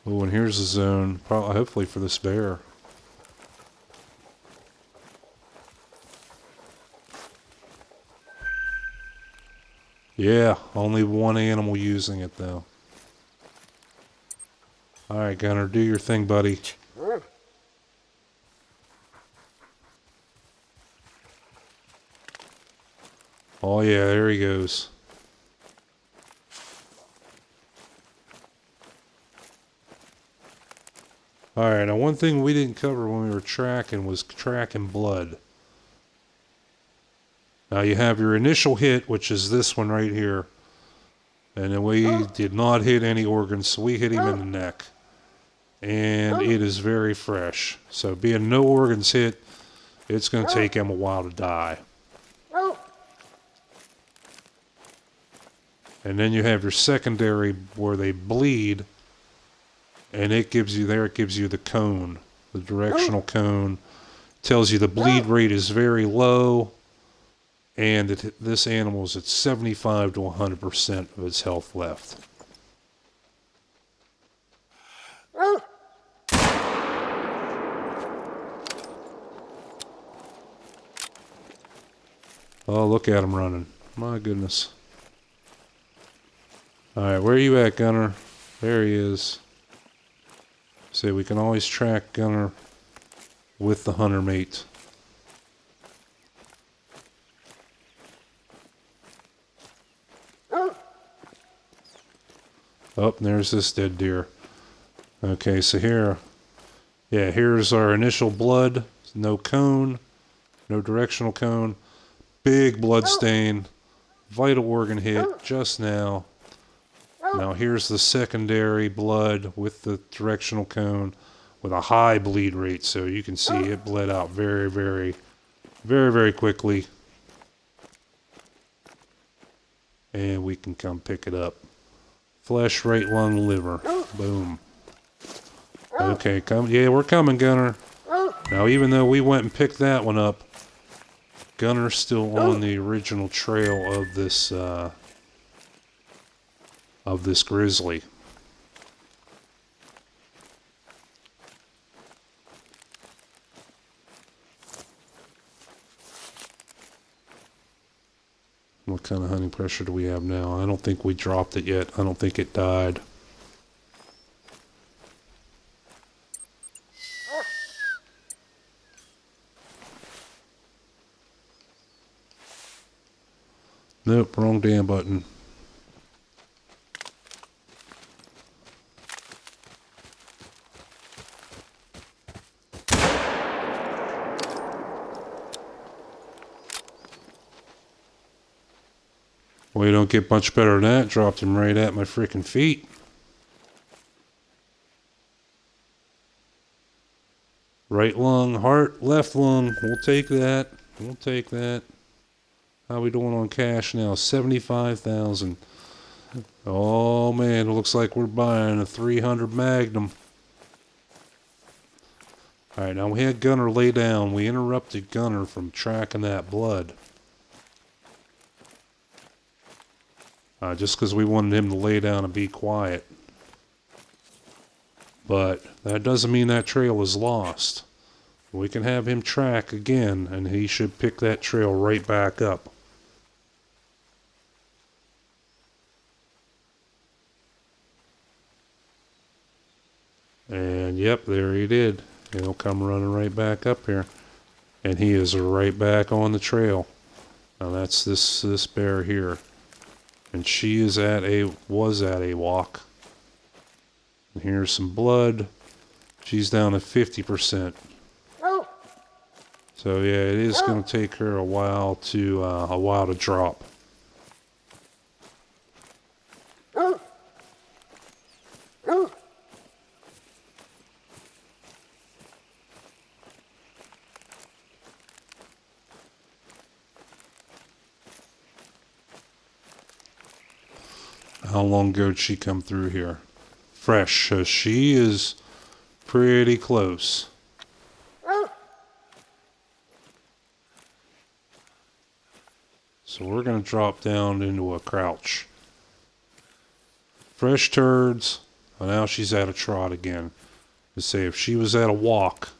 Oh, and here's the zone. Probably, hopefully for this bear. Yeah, only one animal using it though. Alright, Gunner, do your thing, buddy. Oh yeah, there he goes. Alright, now one thing we didn't cover when we were tracking was tracking blood. Now you have your initial hit, which is this one right here. And then we did not hit any organs, so we hit him in the neck. And it is very fresh. So being no organs hit, it's going to take him a while to die. And then you have your secondary where they bleed. And it gives you the cone, the directional cone. Tells you the bleed rate is very low. And this animal is at 75 to 100% of its health left. Oh, look at him running. My goodness. Alright, where are you at, Gunner? There he is. So we can always track Gunner with the hunter mate. Oh, there's this dead deer. Okay, so here, yeah, here's our initial blood. No cone, no directional cone. Big blood stain. Vital organ hit just now. Now here's the secondary blood with the directional cone with a high bleed rate. So you can see it bled out very, very, very, very quickly. And we can come pick it up. Flesh, right lung, liver. Boom. Okay, come. Yeah, we're coming, Gunner. Now, even though we went and picked that one up, Gunner's still on the original trail of this grizzly. What kind of honey pressure do we have now? I don't think we dropped it yet. I don't think it died. Nope, wrong damn button. Well, you don't get much better than that. Dropped him right at my freaking feet. Right lung, heart, left lung. We'll take that. We'll take that. How we doing on cash now? 75,000. Oh man, it looks like we're buying a 300 Magnum. Alright, now we had Gunner lay down. We interrupted Gunner from tracking that blood. Just because we wanted him to lay down and be quiet. But that doesn't mean that trail is lost. We can have him track again, and he should pick that trail right back up. And yep, there he did. He'll come running right back up here. And he is right back on the trail. Now that's this bear here. And she was at a walk. And here's some blood. She's down to 50%. So yeah, it is going to take her a while to drop. How long ago did she come through here? Fresh, so she is pretty close. So we're going to drop down into a crouch. Fresh turds. Oh, now she's at a trot again. To say if she was at a walk,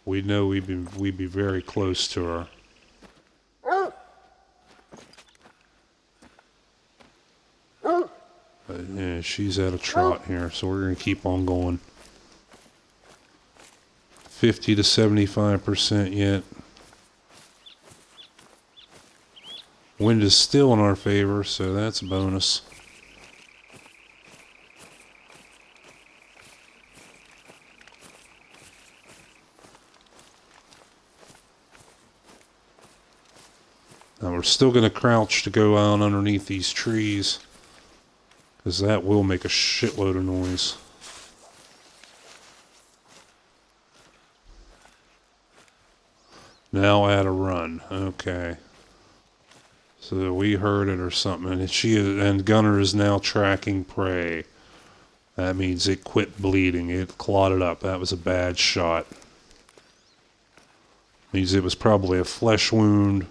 we'd know we'd be very close to her. But yeah, she's at a trot here, so we're going to keep on going. 50 to 75% yet. Wind is still in our favor, so that's a bonus. Now we're still going to crouch to go out underneath these trees, because that will make a shitload of noise. Now add a run. Okay. So we heard it or something, and Gunner is now tracking prey. That means it quit bleeding. It clotted up. That was a bad shot. Means it was probably a flesh wound,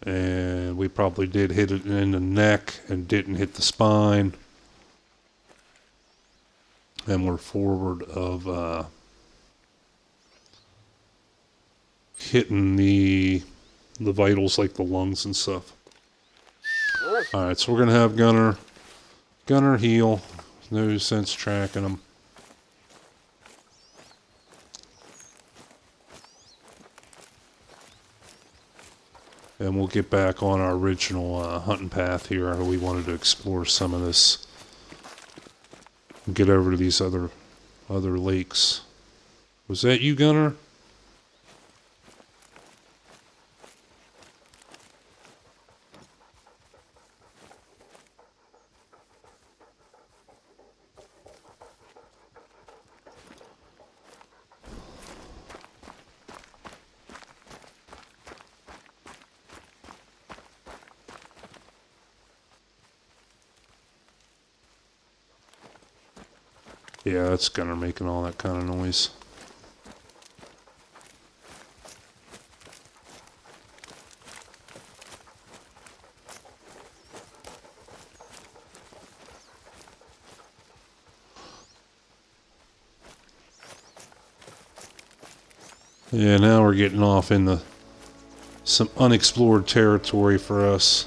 and we probably did hit it in the neck and didn't hit the spine. And we're forward of hitting the vitals like the lungs and stuff. Alright, so we're going to have Gunner heal. There's no sense tracking him. And we'll get back on our original hunting path here. We wanted to explore some of this. And get over to these other lakes. Was that you, Gunner? Yeah, that's gunner making all that kind of noise. Yeah, now we're getting off into some unexplored territory for us.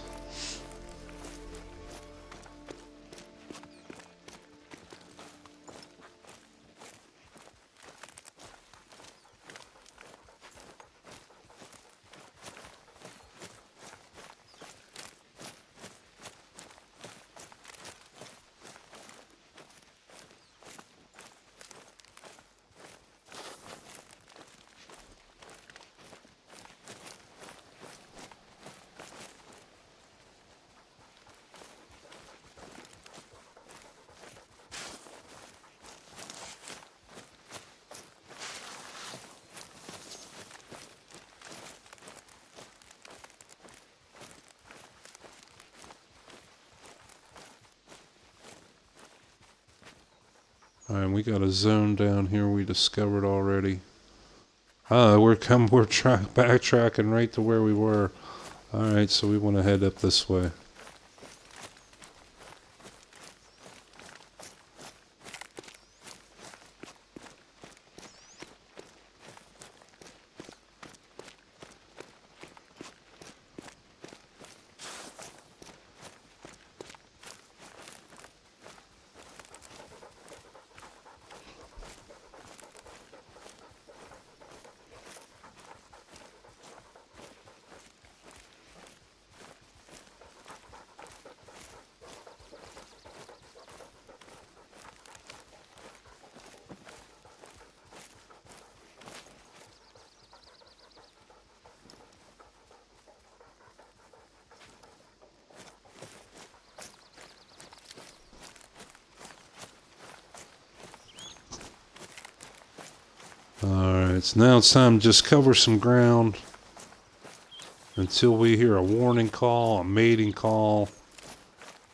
Alright, we got a zone down here we discovered already. We're backtracking right to where we were. Alright, so we want to head up this way. Alright, so now it's time to just cover some ground until we hear a warning call, a mating call,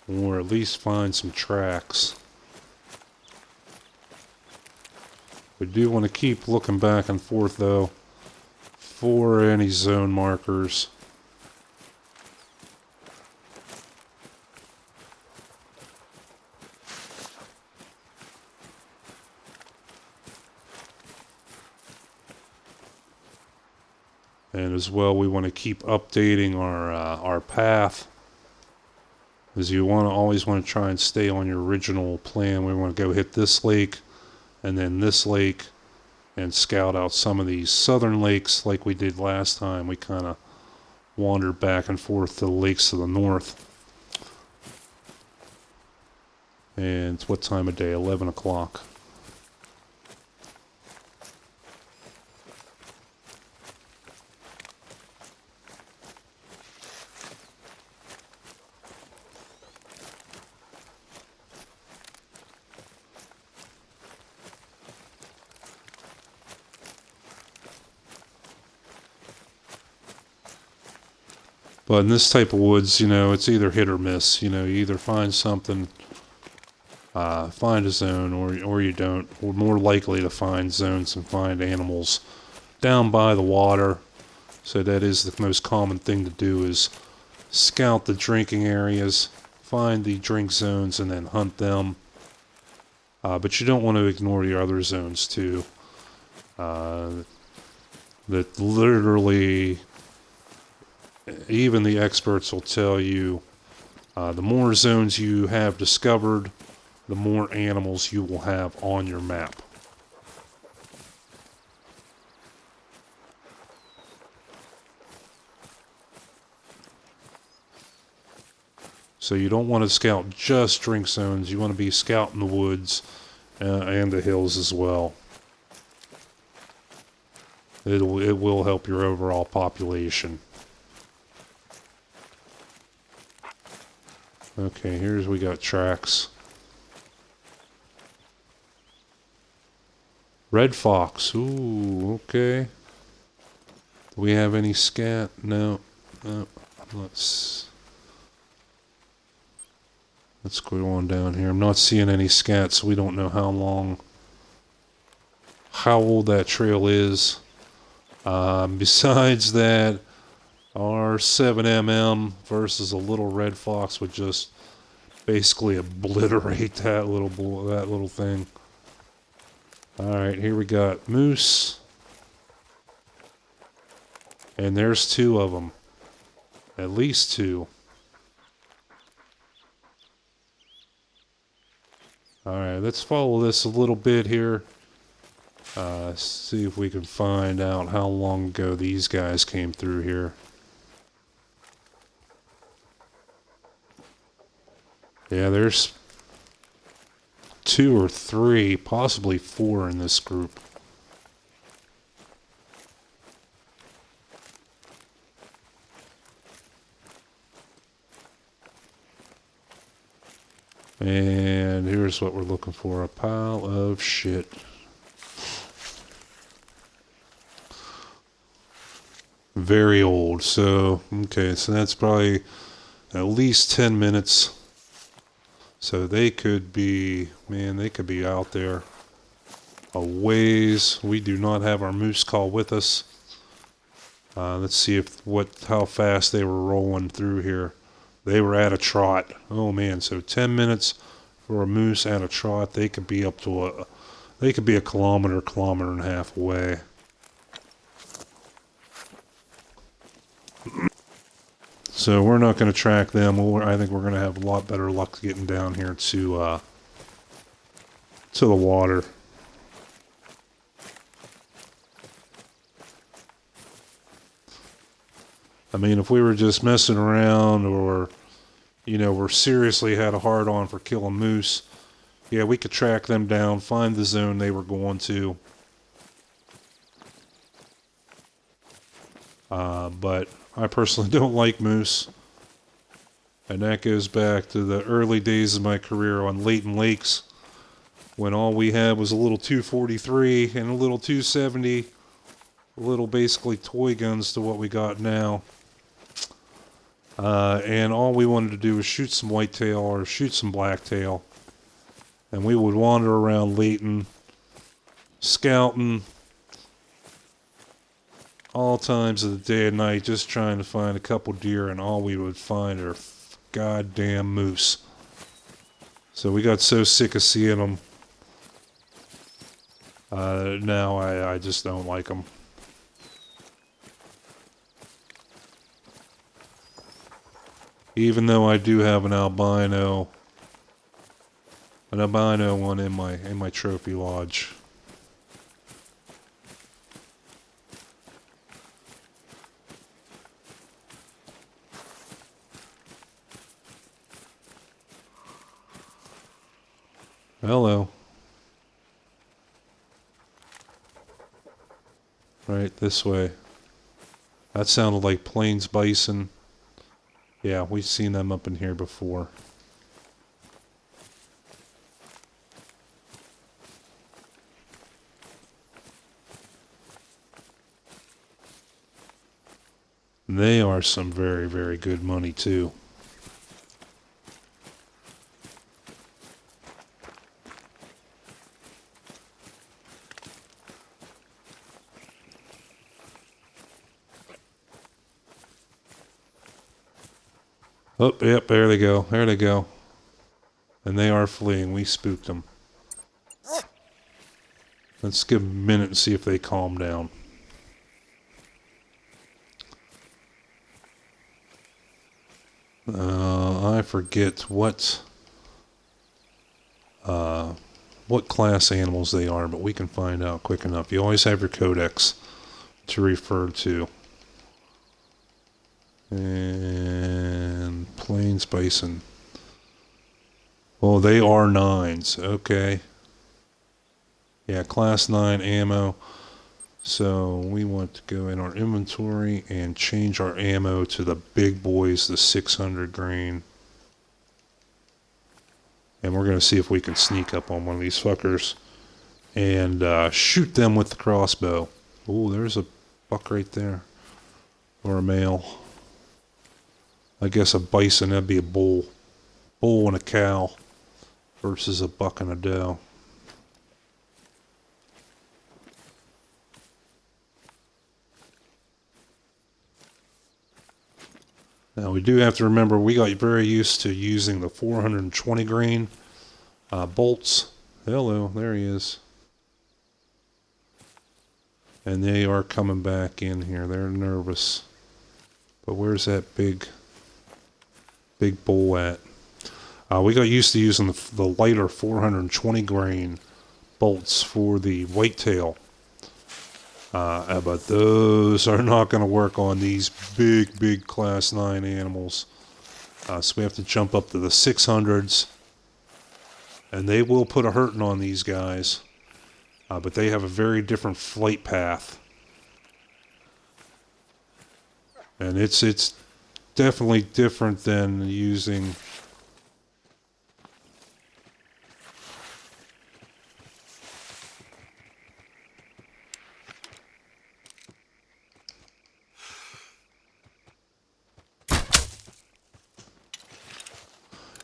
or at least find some tracks. We do want to keep looking back and forth though for any zone markers. And as well, we want to keep updating our path, as you always want to try and stay on your original plan. We want to go hit this lake, and then this lake, and scout out some of these southern lakes like we did last time. We kind of wandered back and forth to the lakes to the north. And it's what time of day? 11 o'clock. But in this type of woods, you know, it's either hit or miss. You know, you either find something, find a zone, or you don't. We're more likely to find zones and find animals down by the water. So that is the most common thing to do, is scout the drinking areas, find the drink zones, and then hunt them. But you don't want to ignore your other zones too. That literally, even the experts will tell you, the more zones you have discovered, the more animals you will have on your map. So you don't want to scout just drink zones. You want to be scouting the woods and the hills as well. It will help your overall population. Okay, we got tracks. Red fox. Ooh, okay. Do we have any scat? No. No. Let's go on down here. I'm not seeing any scats, so we don't know how old that trail is. Besides that, our 7mm versus a little red fox would just basically obliterate that little thing. All right, here we got moose, and there's two of them, at least two. All right, let's follow this a little bit here. See if we can find out how long ago these guys came through here. Yeah, there's 2 or 3, possibly 4 in this group. And here's what we're looking for, a pile of shit. Very old, so, okay, so that's probably at least 10 minutes. So they could be, man, they could be out there a ways. We do not have our moose call with us. Let's see how fast they were rolling through here. They were at a trot. Oh man, so 10 minutes for a moose at a trot. They could be up to they could be a kilometer and a half away. So we're not going to track them. I think we're going to have a lot better luck getting down here to the water. I mean, if we were just messing around or, you know, we're seriously had a hard on for killing moose, yeah, we could track them down, find the zone they were going to. But I personally don't like moose. And that goes back to the early days of my career on Layton Lakes, when all we had was a little 243 and a little 270, little basically toy guns to what we got now. And all we wanted to do was shoot some whitetail or shoot some blacktail. And we would wander around Layton, scouting all times of the day and night, just trying to find a couple deer, and all we would find are goddamn moose. So we got so sick of seeing them. Now I just don't like them. Even though I do have an albino one in my trophy lodge. Hello. Right this way. That sounded like plains bison. Yeah, we've seen them up in here before. They are some very, very good money too. Oh, yep, there they go. There they go. And they are fleeing. We spooked them. Let's give them a minute and see if they calm down. I forget what class animals they are, but we can find out quick enough. You always have your codex to refer to. And plains bison. Oh, they are 9s. Okay. Yeah, class 9 ammo. So we want to go in our inventory and change our ammo to the big boys, the 600 grain. And we're going to see if we can sneak up on one of these fuckers and shoot them with the crossbow. Oh, there's a buck right there. Or a male. I guess a bison, that'd be a bull. bull and a cow versus a buck and a doe. Now we do have to remember we got very used to using the 420 grain bolts. Hello, there he is. And they are coming back in here. They're nervous. But where's that big bull at? We got used to using the lighter 420 grain bolts for the whitetail. But those are not going to work on these big class 9 animals. So we have to jump up to the 600s. And they will put a hurting on these guys. But they have a very different flight path. And it's definitely different than using...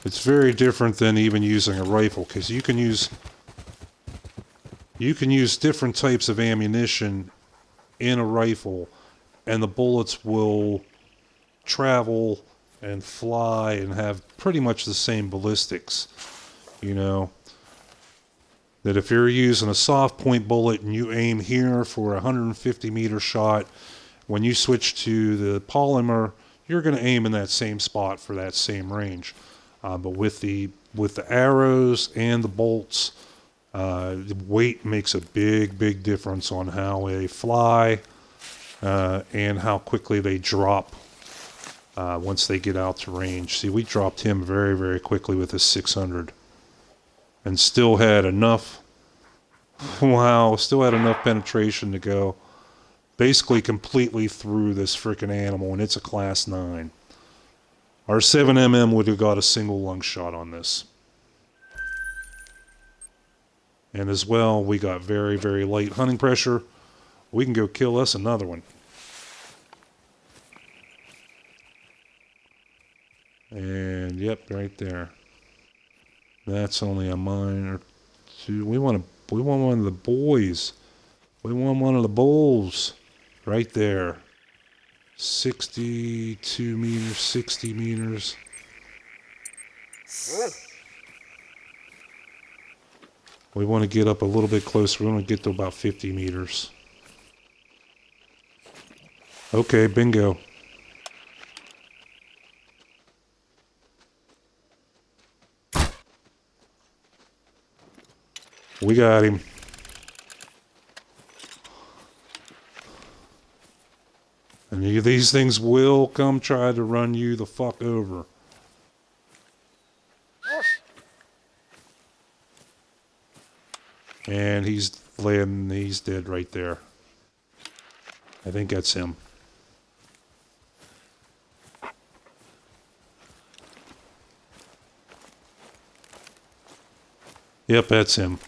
It's very different than even using a rifle, because you can use different types of ammunition in a rifle, and the bullets will travel and fly and have pretty much the same ballistics. You know, that if you're using a soft point bullet and you aim here for a 150 meter shot, when you switch to the polymer, you're going to aim in that same spot for that same range. But with the arrows and the bolts, the weight makes a big difference on how they fly and how quickly they drop once they get out to range. See, we dropped him very quickly with his 600, and still had enough. Wow, still had enough penetration to go basically completely through this freaking animal, and it's a class 9. Our 7mm would have got a single lung shot on this. And as well, we got very light hunting pressure. We can go kill us another one. And yep, right there. That's only a mine or two. We want one of the boys. We want one of the bulls. Right there. 62 meters, 60 meters. We want to get up a little bit closer. We want to get to about 50 meters. Okay, bingo. We got him. And these things will come try to run you the fuck over. And he's dead right there. I think that's him. Yep, that's him.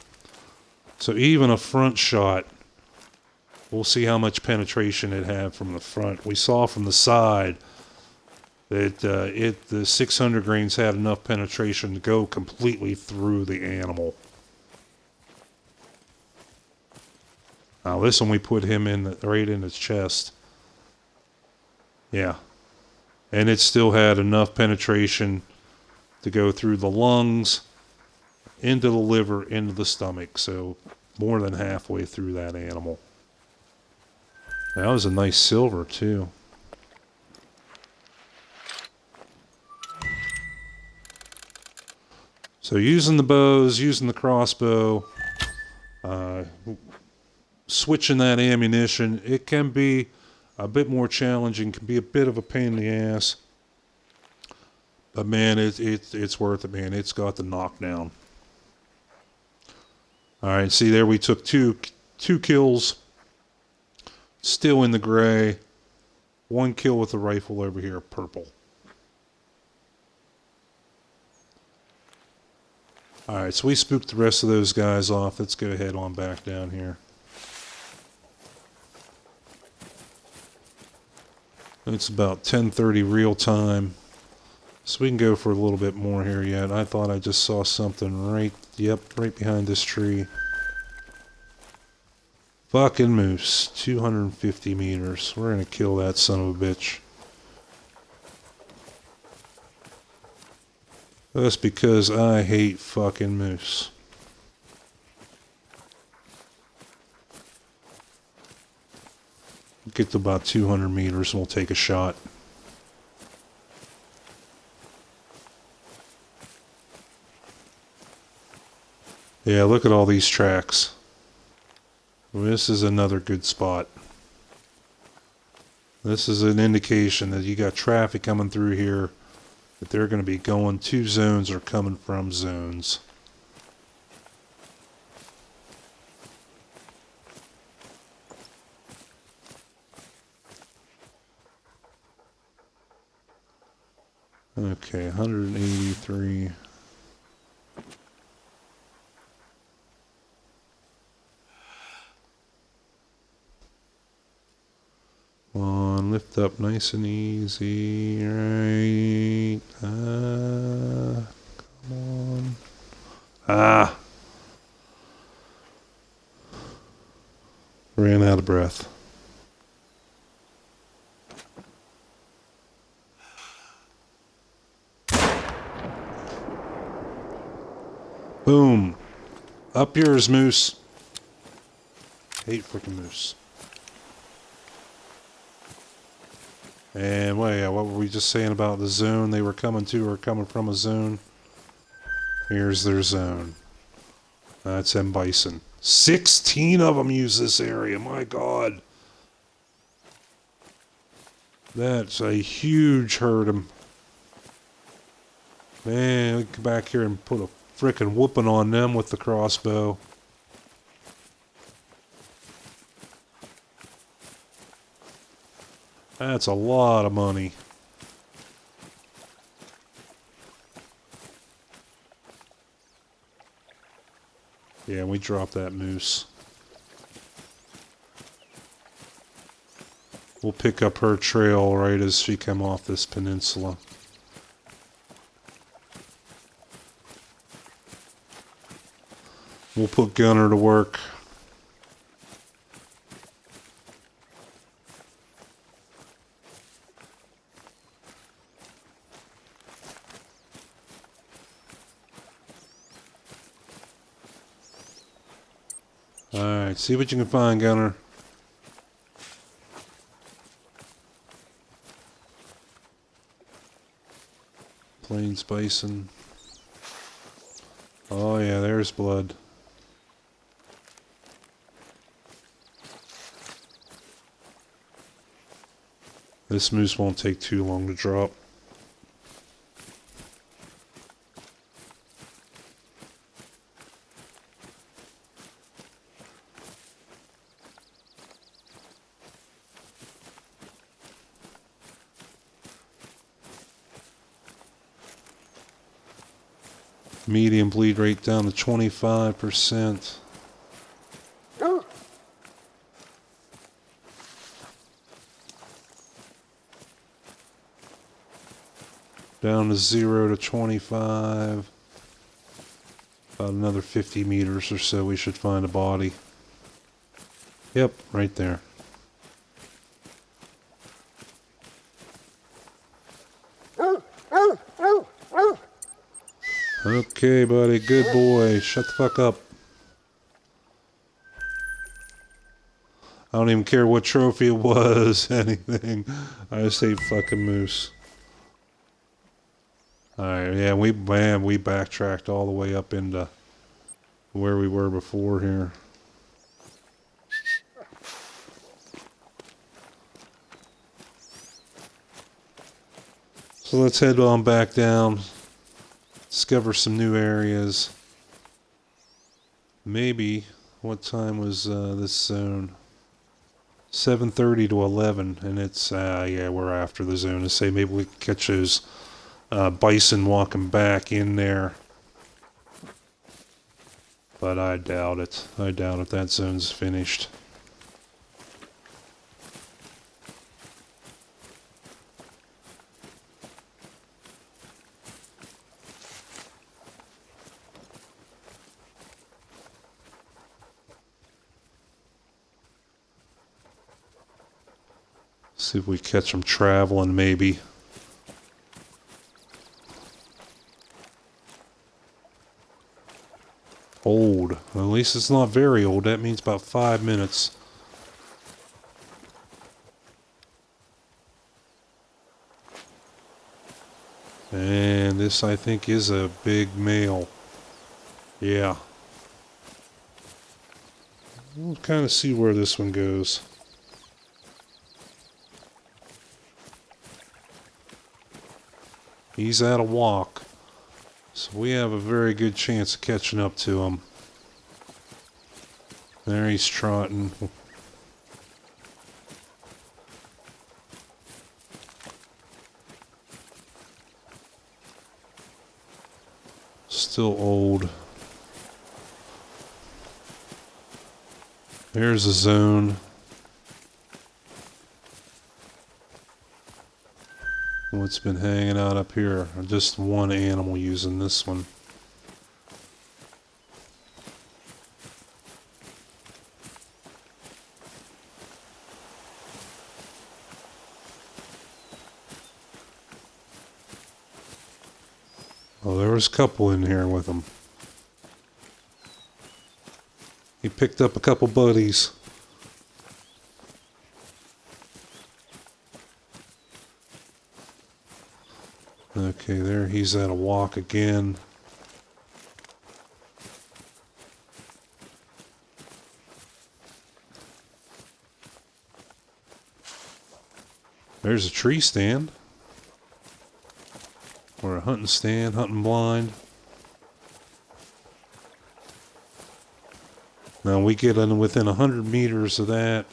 So even a front shot, we'll see how much penetration it had from the front. We saw from the side that the 600 grains had enough penetration to go completely through the animal. Now this one we put him in right in his chest. Yeah. And it still had enough penetration to go through the lungs, into the liver, into the stomach. So more than halfway through that animal. That was a nice silver too. So using the bows, using the crossbow, switching that ammunition, it can be a bit more challenging, can be a bit of a pain in the ass. But man, it's worth it, man. It's got the knockdown. Alright, see there we took two kills. Still in the gray. 1 kill with the rifle over here, purple. Alright, so we spooked the rest of those guys off. Let's go ahead on back down here. It's about 10:30 real time. So So we can go for a little bit more here yet. I thought I just saw something right, yep, right behind this tree. Fucking moose. 250 meters. We're gonna kill that son of a bitch. That's because I hate fucking moose. Get to about 200 meters and we'll take a shot. Yeah, look at all these tracks. This is another good spot. This is an indication that you got traffic coming through here, that they're going to be going to zones or coming from zones. Okay, 183. Come on, lift up nice and easy, right? Come on. Ah! Ran out of breath. Boom. Up yours, moose. Hate freaking moose. And well, yeah, what were we just saying about the zone they were coming to or coming from a zone? Here's their zone. That's them bison. 16 of them use this area. My God. That's a huge herd of them. Man, we can come back here and put a frickin' whooping on them with the crossbow. That's a lot of money. Yeah, we dropped that moose. We'll pick up her trail right as she come off this peninsula. We'll put Gunner to work. Alright, see what you can find, Gunner. Plains bison. Oh yeah, there's blood. This moose won't take too long to drop. Medium bleed rate down to 25%. Down to 0 to 25. About another 50 meters or so we should find a body. Yep, right there. Okay, buddy, good boy. Shut the fuck up. I don't even care what trophy it was, anything. I just ate fucking moose. Alright, yeah, we backtracked all the way up into where we were before here. So let's head on back down. Discover some new areas. Maybe, what time was this zone? 7:30 to 11, and it's, yeah, we're after the zone. To say maybe we can catch those bison walking back in there. But I doubt it. I doubt it. That zone's finished. See if we catch them traveling, maybe. Old. At least it's not very old. That means about 5 minutes. And this, I think, is a big male. Yeah. We'll kind of see where this one goes. He's at a walk. So we have a very good chance of catching up to him. There he's trotting. Still old. There's a zone. What's been hanging out up here? Just one animal using this one. Oh, there was a couple in here with him. He picked up a couple buddies. Okay, there he's at a walk again. There's a tree stand. Or a hunting stand, hunting blind. Now we get within 100 meters of that,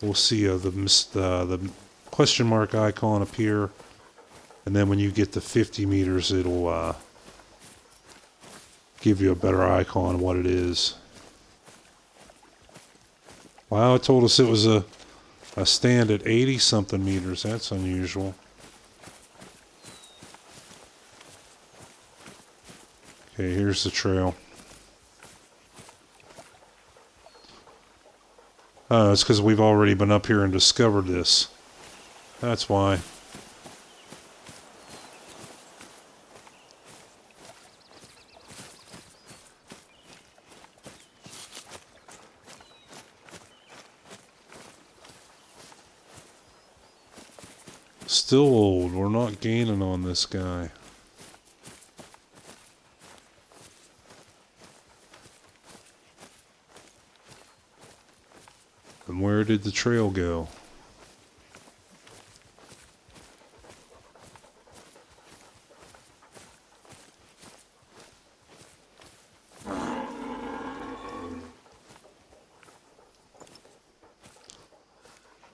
we'll see the question mark icon appear, and then when you get to 50 meters, it'll give you a better icon of what it is. Wow, it told us it was a stand at 80 something meters. That's unusual. Okay, here's the trail. Oh, it's because we've already been up here and discovered this. That's why. Still old. We're not gaining on this guy. And where did the trail go?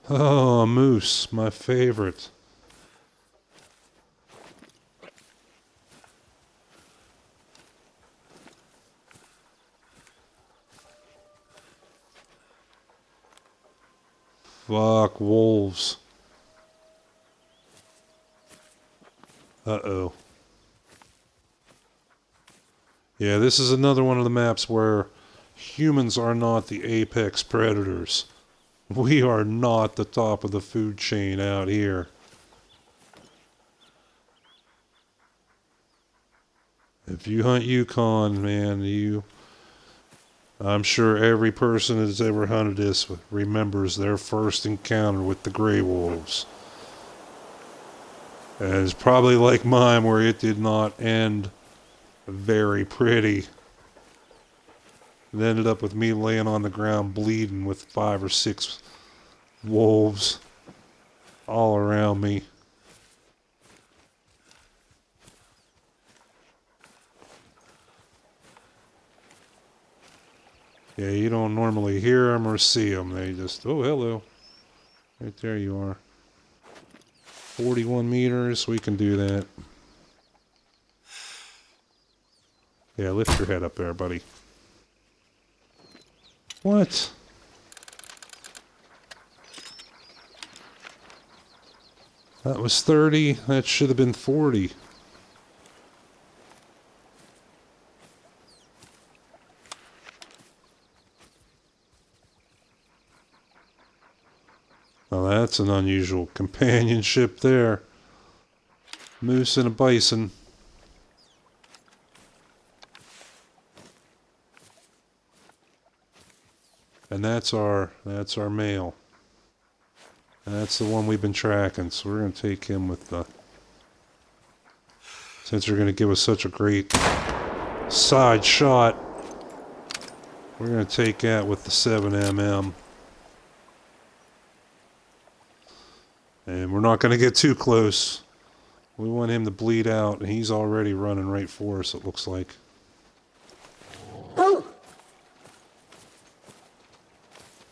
Oh, a moose, my favorite. Fuck, wolves. Uh-oh. Yeah, this is another one of the maps where humans are not the apex predators. We are not the top of the food chain out here. If you hunt Yukon, man, I'm sure every person that's ever hunted this remembers their first encounter with the gray wolves. And it's probably like mine, where it did not end very pretty. It ended up with me laying on the ground bleeding with 5 or 6 wolves all around me. Yeah, you don't normally hear them or see them. They just, oh, hello. Right there you are. 41 meters, we can do that. Yeah, lift your head up there, buddy. What? That was 30. That should have been 40. Now that's an unusual companionship there. Moose and a bison. And that's our male. And that's the one we've been tracking. So we're going to take him with the... Since they're going to give us such a great side shot, we're going to take that with the 7mm. And we're not going to get too close. We want him to bleed out, and he's already running right for us, it looks like.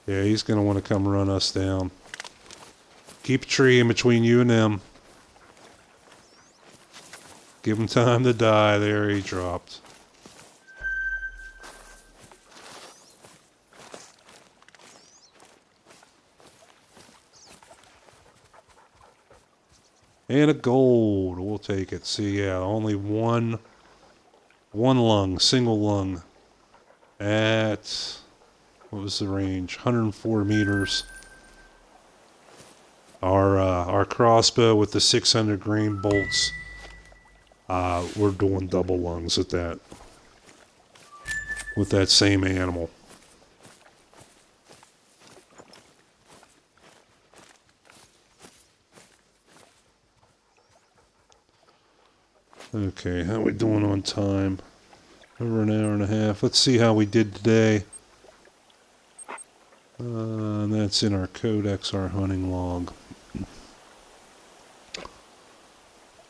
Yeah, he's going to want to come run us down. Keep a tree in between you and them. Give him time to die. There he dropped. And a gold. We'll take it. See, yeah, only one lung, single lung. At, what was the range? 104 meters. Our crossbow with the 600 grain bolts. We're doing double lungs at that. With that same animal. Okay, how we doing on time? Over an hour and a half. Let's see how we did today. And that's in our codex, our hunting log.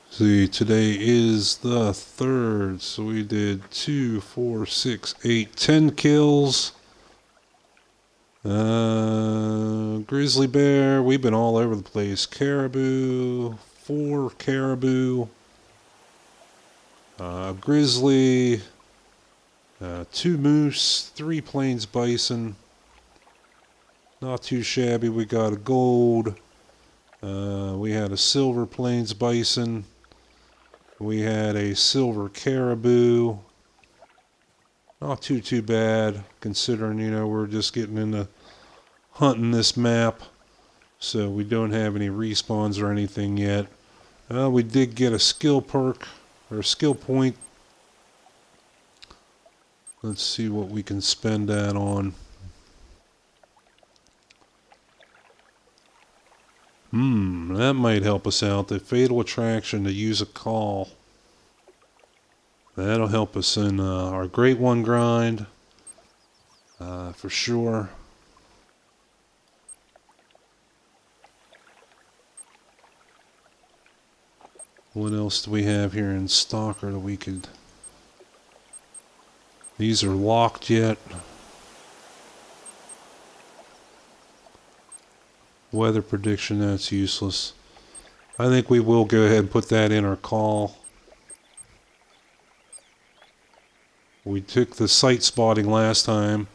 See, today is the 3rd, so we did 2, 4, 6, 8, 10 kills. Grizzly bear, we've been all over the place. Caribou, 4 caribou. Grizzly, 2 moose, 3 plains bison. Not too shabby. We got a gold. We had a silver plains bison. We had a silver caribou. Not too bad, considering, you know, we're just getting into hunting this map. So we don't have any respawns or anything yet. We did get a skill perk, or a skill point. Let's see what we can spend that on. That might help us out. The fatal attraction to use a call. That'll help us in our Great One grind. For sure. What else do we have here in Stalker that we could... These are locked yet. Weather prediction, that's useless. I think we will go ahead and put that in our call. We took the sight spotting last time,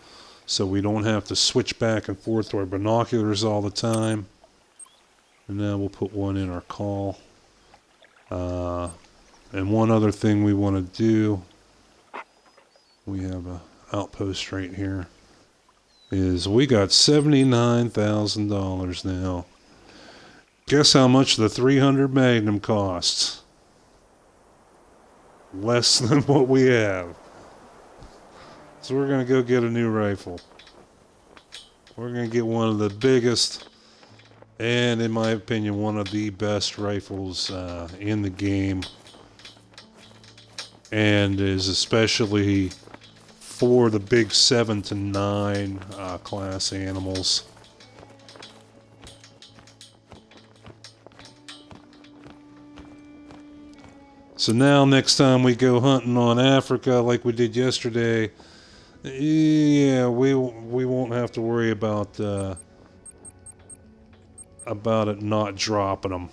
so we don't have to switch back and forth to our binoculars all the time. And now we'll put one in our call. And one other thing we want to do, we have an outpost right here, is we got $79,000 now. Guess how much the 300 Magnum costs? Less than what we have. So we're going to go get a new rifle. We're going to get one of the biggest, and in my opinion, one of the best rifles in the game. And is especially for the big 7 to 9 class animals. So now next time we go hunting on Africa like we did yesterday, yeah, we won't have to worry about it not dropping them.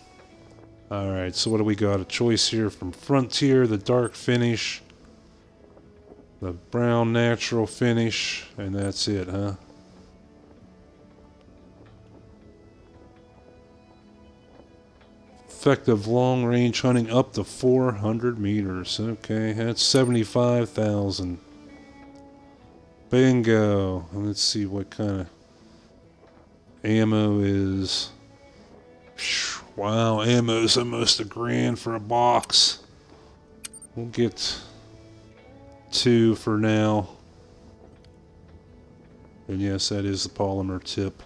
Alright, so what do we got? A choice here from Frontier, the dark finish, the brown natural finish, and that's it, huh? Effective long range hunting up to 400 meters. Okay, that's 75,000. Bingo. Let's see what kind of Ammo is... Wow, ammo is almost $1,000 for a box. We'll get 2 for now. And yes, that is the polymer tip.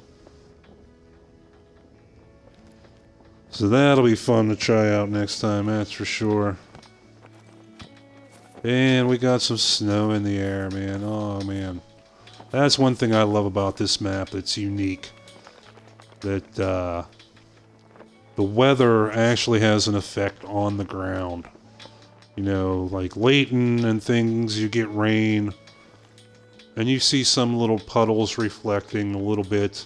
So that'll be fun to try out next time, that's for sure. And we got some snow in the air, man. Oh, man. That's one thing I love about this map that's unique. That the weather actually has an effect on the ground. You know, like Layton and things, you get rain. And you see some little puddles reflecting a little bit.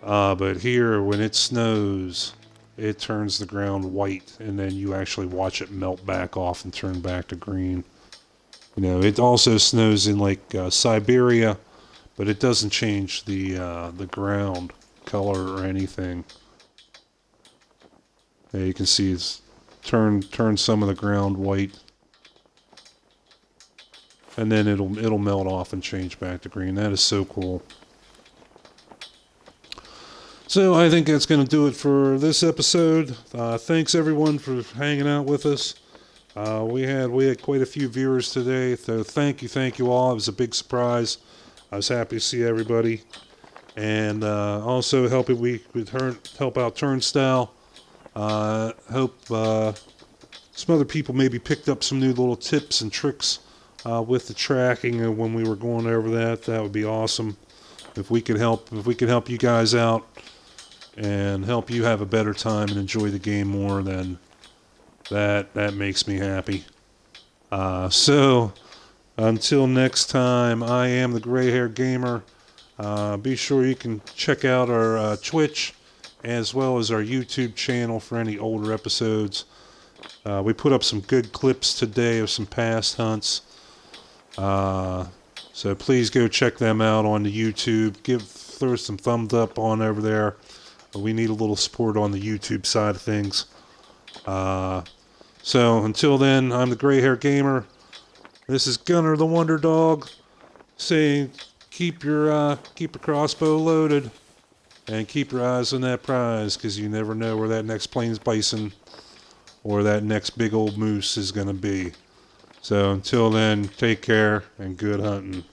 But here, when it snows, it turns the ground white, and then you actually watch it melt back off and turn back to green. You know, it also snows in like Siberia, but it doesn't change the ground color or anything. Yeah, you can see it's turned some of the ground white, and then it'll melt off and change back to green. That is so cool. So I think that's going to do it for this episode. Thanks everyone for hanging out with us. We had quite a few viewers today, so thank you all. It was a big surprise. I was happy to see everybody, and also help out Turnstile. Hope some other people maybe picked up some new little tips and tricks with the tracking, and when we were going over that would be awesome. If we could help you guys out and help you have a better time and enjoy the game more, then that makes me happy. So until next time, I am the Gray Hair Gamer. Be sure you can check out our Twitch as well as our YouTube channel for any older episodes. We put up some good clips today of some past hunts. So please go check them out on the YouTube. Throw some thumbs up on over there. We need a little support on the YouTube side of things. So until then, I'm the Gray Hair Gamer. This is Gunner the Wonder Dog saying, keep your crossbow loaded and keep your eyes on that prize, because you never know where that next plains bison or that next big old moose is going to be. So until then, take care and good hunting.